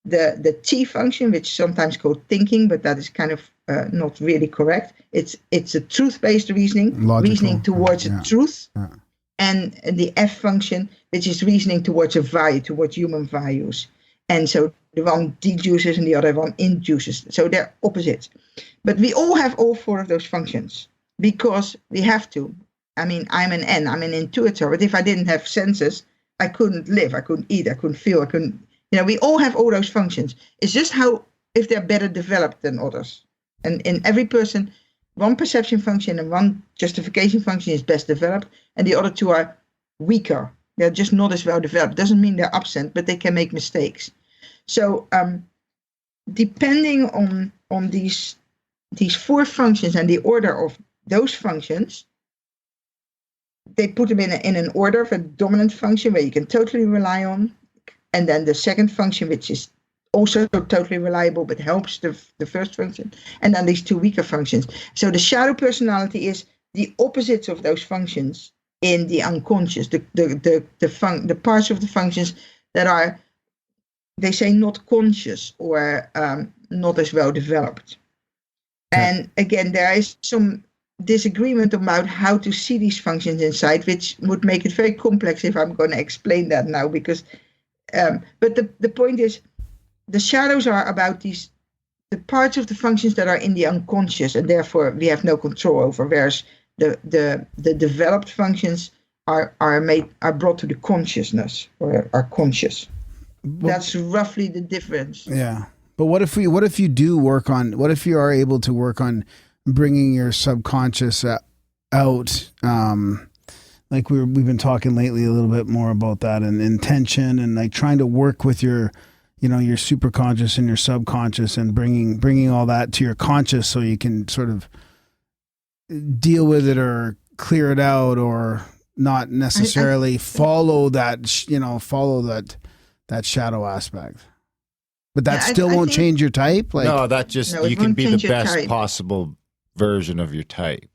The T function, which is sometimes called thinking, but that is kind of not really correct. It's a truth-based reasoning, reasoning towards a truth. Yeah. And the F function, which is reasoning towards a value, towards human values. And so the one deduces and the other one induces. So they're opposites. But we all have all 4 of those functions because we have to. I mean, I'm an N, I'm an intuitor, but if I didn't have senses, I couldn't live, I couldn't eat, I couldn't feel, I couldn't, we all have all those functions. It's just how, if they're better developed than others. And in every person, one perception function and one justification function is best developed, and the other 2 are weaker. They're just not as well developed. Doesn't mean they're absent, but they can make mistakes. So depending on these 4 functions and the order of those functions, they put them in an order of a dominant function where you can totally rely on, and then the second function, which is also totally reliable but helps the first function, and then these 2 weaker functions. So the shadow personality is the opposites of those functions in the unconscious, the parts of the functions that are, they say, not conscious or not as well developed. And again, there is some disagreement about how to see these functions inside, which would make it very complex if I'm going to explain that now, because but the point is, the shadows are about the parts of the functions that are in the unconscious, and therefore we have no control over, whereas the developed functions are brought to the consciousness or are conscious. That's roughly the difference. Yeah. But what if you are able to work on bringing your subconscious out? Like we've been talking lately a little bit more about that, and intention, and like trying to work with your superconscious and your subconscious, and bringing all that to your conscious so you can sort of deal with it or clear it out, or not necessarily follow that shadow aspect. But that still won't change your type? No, that just, you can be the best possible version of your type.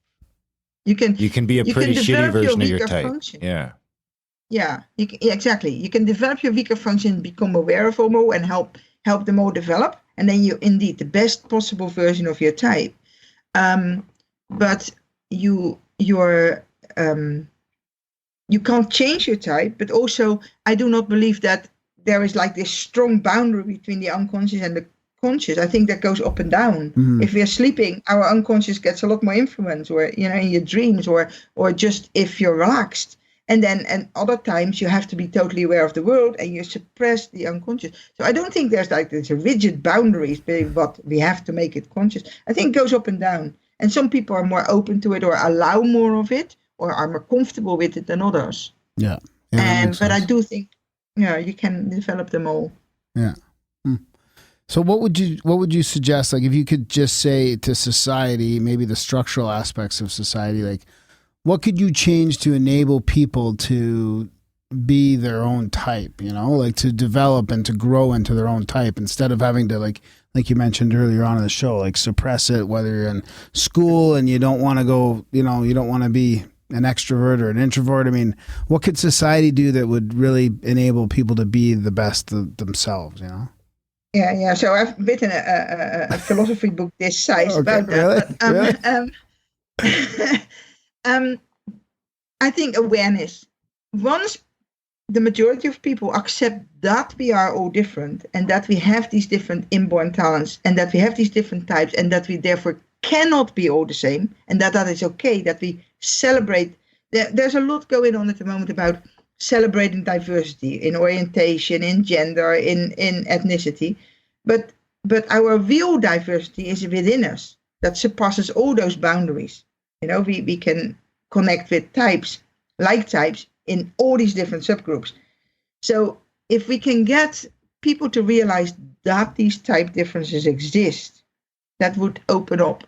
You can be a pretty shitty version of your type. Function. Yeah. Yeah, exactly. You can develop your weaker function, become aware of them all, and help them all develop. And then you're indeed the best possible version of your type. But you can't change your type. But also, I do not believe that there is like this strong boundary between the unconscious and the conscious. I think that goes up and down. Mm-hmm. If we are sleeping, our unconscious gets a lot more influence, or in your dreams, or just if you're relaxed. And other times you have to be totally aware of the world, and you suppress the unconscious. So I don't think there's a rigid boundaries between what we have to make it conscious. I think it goes up and down. And some people are more open to it, or allow more of it, or are more comfortable with it than others. Yeah. But I do think, you can develop them all. Yeah. So what would you suggest, like if you could just say to society, maybe the structural aspects of society, like what could you change to enable people to be their own type, like to develop and to grow into their own type, instead of having to like you mentioned earlier on in the show, like suppress it, whether you're in school and you don't want to go, you don't want to be an extrovert or an introvert. I mean, what could society do that would really enable people to be the best themselves, Yeah. So I've written a philosophy book this size about that. Really? I think awareness. Once the majority of people accept that we are all different and that we have these different inborn talents and that we have these different types and that we therefore cannot be all the same and that is okay, that we celebrate. There's a lot going on at the moment about celebrating diversity in orientation, in gender, in ethnicity. But our real diversity is within us that surpasses all those boundaries. We can connect with types, like types, in all these different subgroups. So if we can get people to realize that these type differences exist, that would open up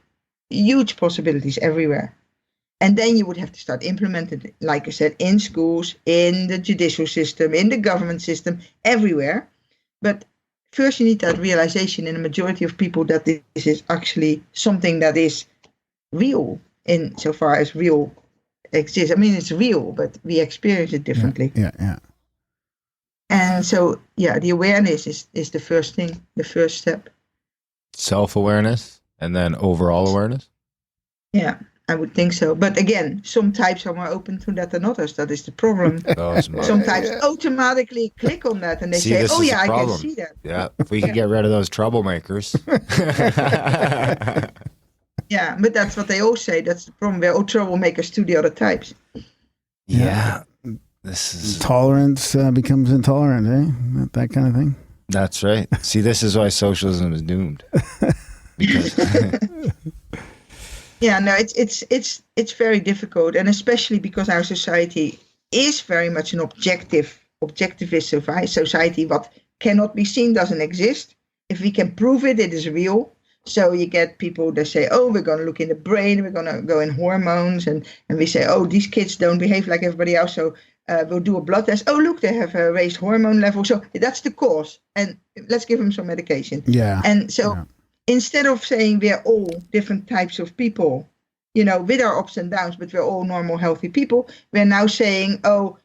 huge possibilities everywhere. And then you would have to start implementing it, like I said, in schools, in the judicial system, in the government system, everywhere. But first you need that realization in a majority of people that this is actually something that is real in so far as real exists. I mean, it's real, but we experience it differently. Yeah. And so, the awareness is the first thing, the first step. Self-awareness and then overall awareness? Yeah, I would think so. But again, some types are more open to that than others. That is the problem. Some types automatically click on that and they say, oh yeah, I can see that. Yeah, if we could get rid of those troublemakers. Yeah, but that's what they all say. That's the problem. We're all troublemakers to the other types. Yeah. This is tolerance becomes intolerant, eh? That kind of thing. That's right. See, this is why socialism is doomed. Yeah, no, it's very difficult, and especially because our society is very much an objectivist society. What cannot be seen doesn't exist. If we can prove it, it is real. So you get people that say, oh, we're going to look in the brain, we're going to go in hormones, and we say, oh, these kids don't behave like everybody else, so we'll do a blood test. Oh, look, they have a raised hormone level, so that's the cause, and let's give them some medication. Yeah. And so instead of saying we're all different types of people, with our ups and downs, but we're all normal, healthy people, we're now saying, oh,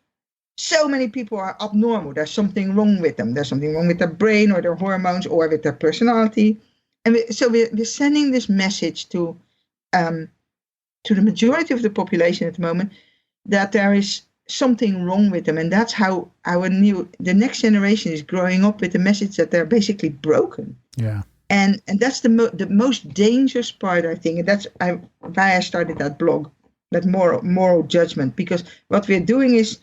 so many people are abnormal. There's something wrong with them. There's something wrong with their brain or their hormones or with their personality. And so we're sending this message to the majority of the population at the moment that there is something wrong with them. And that's how the next generation is growing up with the message that they're basically broken. Yeah. And that's the most dangerous part, I think. And that's why I started that blog, that moral judgment. Because what we're doing is,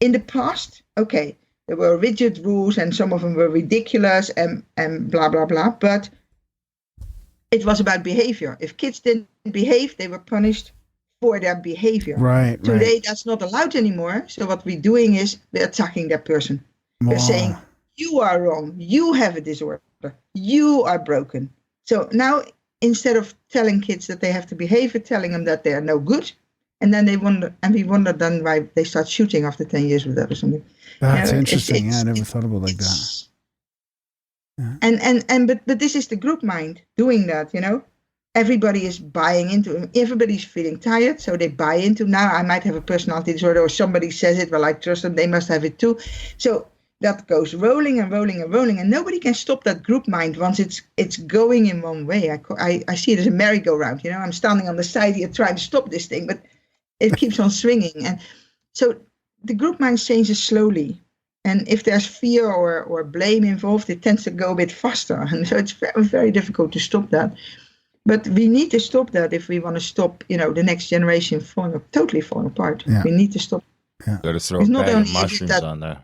in the past, okay, there were rigid rules and some of them were ridiculous and blah, blah, blah. But it was about behavior. If kids didn't behave, they were punished for their behavior. Right. Today, that's not allowed anymore. So what we're doing is we're attacking that person. We're saying, you are wrong. You have a disorder. You are broken. So now, instead of telling kids that they have to behave, we're telling them that they are no good. And then we wonder then why they start shooting after 10 years with that or something. That's interesting. I never thought about it like that. Yeah. But this is the group mind doing that, Everybody is buying into it. Everybody's feeling tired, so they buy into, now I might have a personality disorder, or somebody says it, well, I trust them, they must have it too. So that goes rolling and rolling and rolling, and nobody can stop that group mind once it's going in one way. I see it as a merry-go-round, I'm standing on the side here trying to stop this thing, but it keeps on swinging. And so the group mind changes slowly. And if there's fear or blame involved, it tends to go a bit faster. And so it's very, very difficult to stop that. But we need to stop that if we want to stop, the next generation totally falling apart. Yeah. We need to stop. Yeah. Got to throw a bag of mushrooms on there.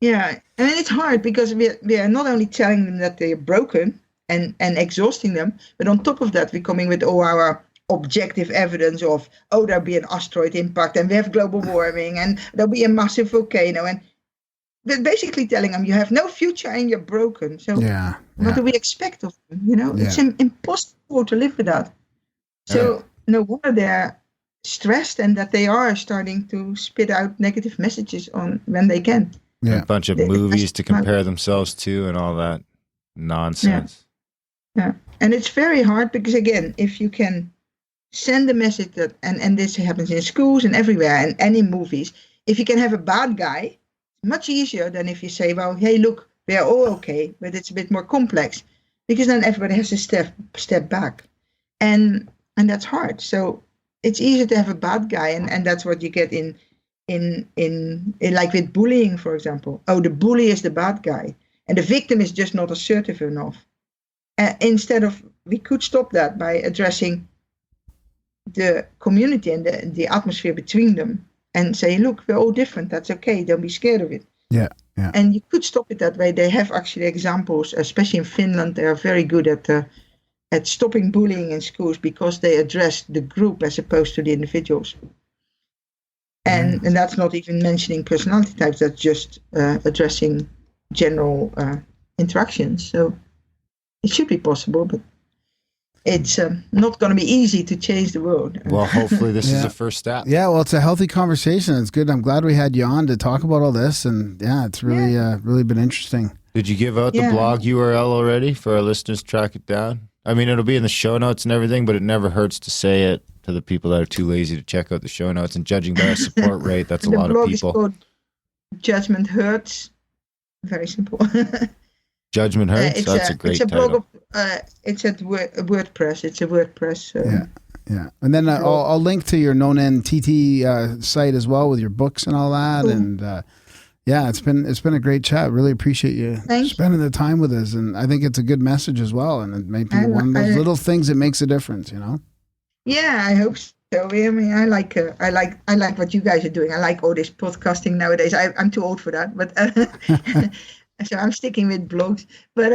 Yeah. I mean, it's hard because we are not only telling them that they're broken and exhausting them, but on top of that, we're coming with all our objective evidence of, there'll be an asteroid impact and we have global warming and there'll be a massive volcano, and we're basically telling them you have no future and you're broken. So what do we expect of them? It's impossible to live with that. So no wonder they're stressed and that they are starting to spit out negative messages on when they can. A bunch of movies to compare themselves to and all that nonsense. Yeah. And it's very hard because, again, if you can send a message that, and this happens in schools and everywhere and in movies, if you can have a bad guy, much easier than if you say, well, hey, look, we're all okay, but it's a bit more complex, because then everybody has to step back. And that's hard. So it's easier to have a bad guy, and that's what you get in in like with bullying, for example. Oh, the bully is the bad guy, and the victim is just not assertive enough. Instead of, we could stop that by addressing the community and the atmosphere between them, and say, look, we're all different. That's okay. Don't be scared of it. Yeah, yeah. And you could stop it that way. They have actually examples, especially in Finland. They are very good at stopping bullying in schools because they address the group as opposed to the individuals. And that's not even mentioning personality types. That's just addressing general interactions. So it should be possible, but it's not going to be easy to change the world. Well, hopefully this is the first step. Yeah, well, it's a healthy conversation. It's good. I'm glad we had you on to talk about all this. And yeah, it's really, really been interesting. Did you give out the blog URL already for our listeners to track it down? I mean, it'll be in the show notes and everything, but it never hurts to say it to the people that are too lazy to check out the show notes. And judging by our support rate, that's a lot of people. The blog is called Judgement Hurts. Very simple. Judgment Hurts? That's a great title. Blog of, it's at WordPress. It's a WordPress. Yeah. And then I'll link to your Nonen Titi site as well with your books and all that. Cool. And it's been a great chat. Really appreciate you spending the time with us. And I think it's a good message as well. And it may be one of those little things that makes a difference, you know? Yeah, I hope so. I mean, I like what you guys are doing. I like all this podcasting nowadays. I'm too old for that, but so I'm sticking with blogs. But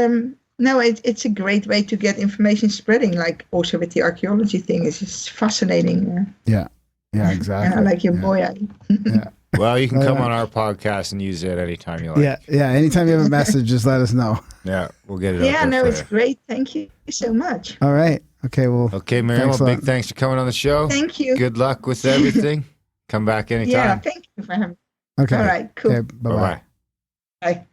no, it's a great way to get information spreading. Like also with the archaeology thing, it's just fascinating. Yeah, exactly. And I like your boy. Yeah. Well, you can come on our podcast and use it anytime you like. Yeah. Anytime you have a message, just let us know. Yeah, we'll get it out there. It's great. Thank you so much. All right. Okay, well. Okay, Mirjam, big thanks for coming on the show. Thank you. Good luck with everything. Come back anytime. Yeah, thank you for having me. Okay. All right, cool. Okay, bye-bye. Bye.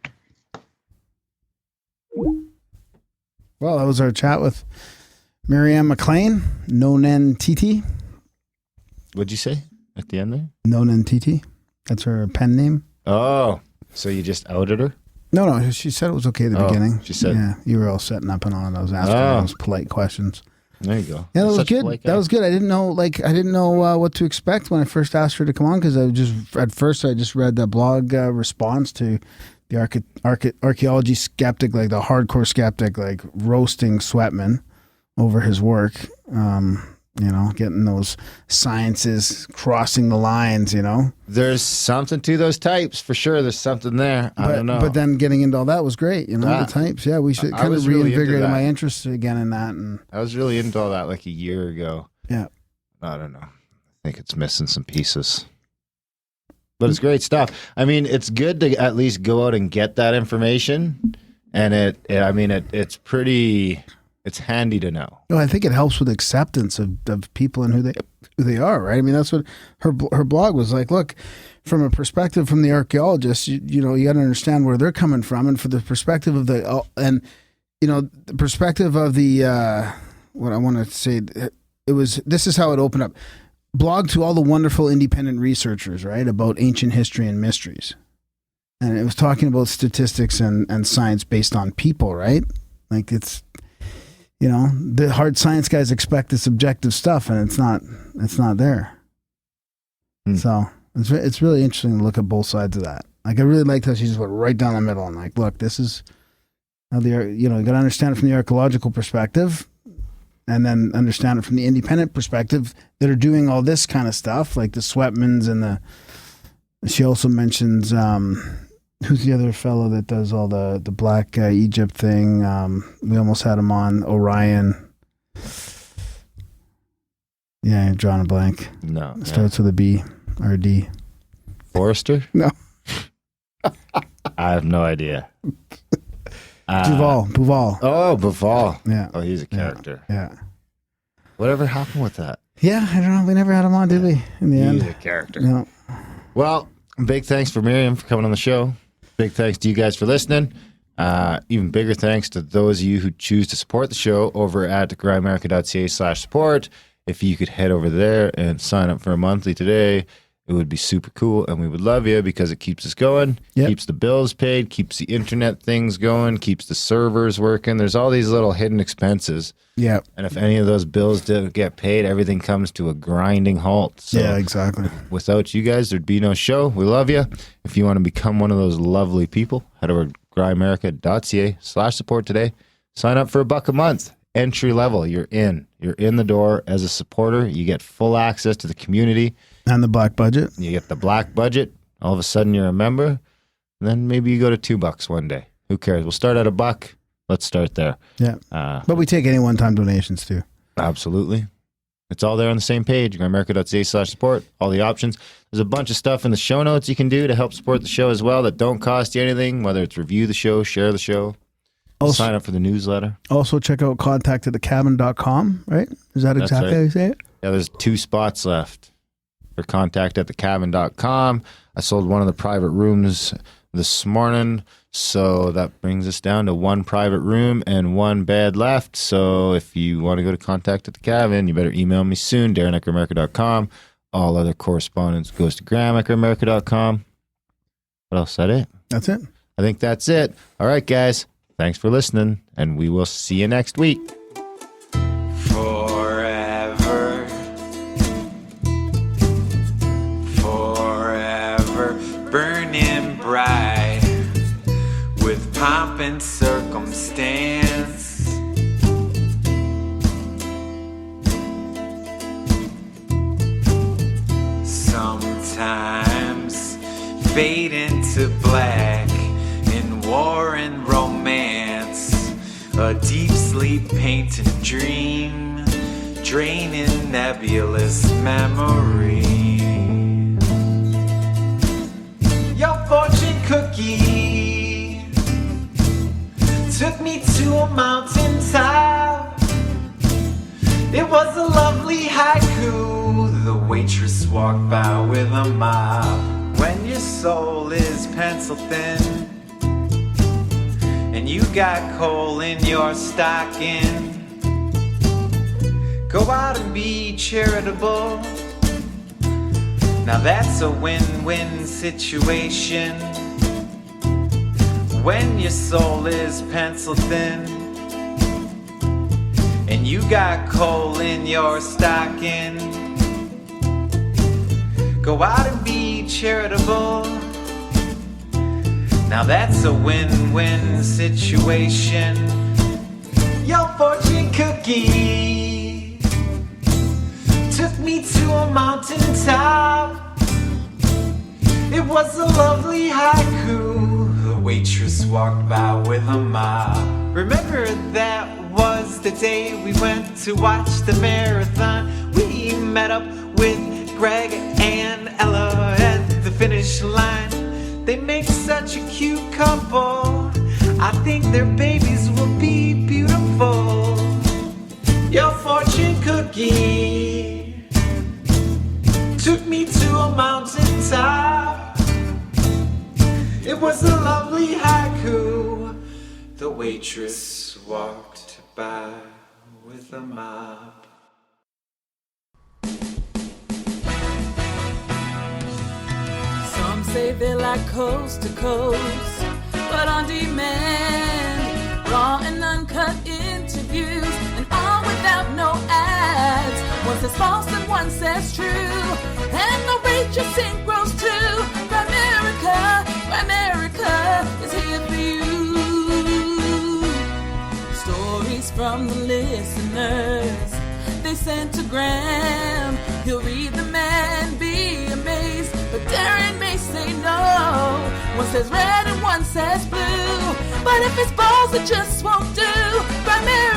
Well, that was our chat with Mirjam MacLean, Nonen Titi. What'd you say at the end there? Nonen Titi. That's her pen name. Oh, so you just outed her? No, she said it was okay at the beginning. She said, yeah, you were all setting up and all, and I was asking her those polite questions. There you go. Yeah, that was good. That was good. I didn't know, what to expect when I first asked her to come on, because I just read the blog response to the archaeology skeptic, like the hardcore skeptic, like roasting Sweatman over his work. Getting those sciences crossing the lines, There's something to those types, for sure. There's something there. I don't know. But then getting into all that was great, the types. Yeah, we should kind of reinvigorate my interest again in that. And I was really into all that like a year ago. Yeah. I don't know. I think it's missing some pieces. But it's great stuff. I mean, it's good to at least go out and get that information. And it's handy to know. Well, I think it helps with acceptance of people and who they are, right? I mean, that's what her blog was like. Look, from a perspective from the archaeologists, you got to understand where they're coming from, and for the perspective of the perspective of the what I want to say, this is how it opened up. Blog to all the wonderful independent researchers, right, about ancient history and mysteries, and it was talking about statistics and science based on people, right? Like it's. The hard science guys expect this objective stuff, and it's not there. So it's really interesting to look at both sides of that. Like, I really liked how she just went right down the middle and like, look, this is how you got to understand it from the archaeological perspective, and then understand it from the independent perspective that are doing all this kind of stuff, like the Sweatmans and she also mentions, who's the other fellow that does all the Black Egypt thing? We almost had him on, Orion. Yeah, I'm drawing a blank. No. Starts with a B or a D. Forrester? No. I have no idea. Bouval. Oh, Bouval. Yeah. Oh, he's a character. Yeah. Whatever happened with that? Yeah, I don't know. We never had him on, did we? In the end. He's a character. No. Well, big thanks for Mirjam for coming on the show. Big thanks to you guys for listening. Even bigger thanks to those of you who choose to support the show over at Grimerica.ca/support. If you could head over there and sign up for a monthly today, it would be super cool, and we would love you because it keeps us going, keeps the bills paid, keeps the internet things going, keeps the servers working. There's all these little hidden expenses. Yeah. And if any of those bills didn't get paid, everything comes to a grinding halt. So yeah, exactly. Without you guys, there'd be no show. We love you. If you want to become one of those lovely people, head over to Grimerica.ca/support today. Sign up for $1 a month. Entry level. You're in the door as a supporter. You get full access to the community. And the black budget. You get the black budget. All of a sudden you're a member. And then maybe you go to $2 one day. Who cares? We'll start at $1. Let's start there. Yeah. But we take any one-time donations too. Absolutely. It's all there on the same page, Grimerica.ca/support, all the options. There's a bunch of stuff in the show notes you can do to help support the show as well that don't cost you anything, whether it's review the show, share the show, sign up for the newsletter. Also check out contact@thecabin.com, right? Is that exactly how you say it? Yeah, there's 2 spots left for contact@thecabin.com. I sold one of the private rooms this morning, so that brings us down to 1 private room and 1 bed left. So if you want to go to contact at the cabin, you better email me soon, Darren@Grimerica.com. All other correspondence goes to Graham@Grimerica.com. What else? Is that it? That's it. I think that's it. All right, guys. Thanks for listening, and we will see you next week. Forever, forever, burning bright with pomp and circumstance. Sometimes fade into black in war and romance, a deep sleep painted dream, draining nebulous memory. Your fortune cookie took me to a mountaintop. It was a lovely haiku. The waitress walked by with a mop. When your soul is pencil thin and you got coal in your stocking, go out and be charitable. Now that's a win-win situation. When your soul is pencil thin and you got coal in your stocking, go out and be charitable. Now that's a win-win situation. Your fortune cookie took me to a mountaintop. It was a lovely haiku. The waitress walked by with a mop. Remember that was the day we went to watch the marathon. We met up with Greg and Ella at the finish line. They make such a cute couple. I think their babies will be beautiful. Your fortune cookie took me to a mountaintop. It was a lovely haiku. The waitress walked by with a mop. Some say they like coast to coast, but on demand, raw and uncut interviews, and all without no ads. One says false and one says true, and the rate you sing grows too. Grimerica, Grimerica is here for you. Stories from the listeners, they sent to Graham. He'll read them and be amazed, but Darren may say no. One says red and one says blue, but if it's balls it just won't do. Grimerica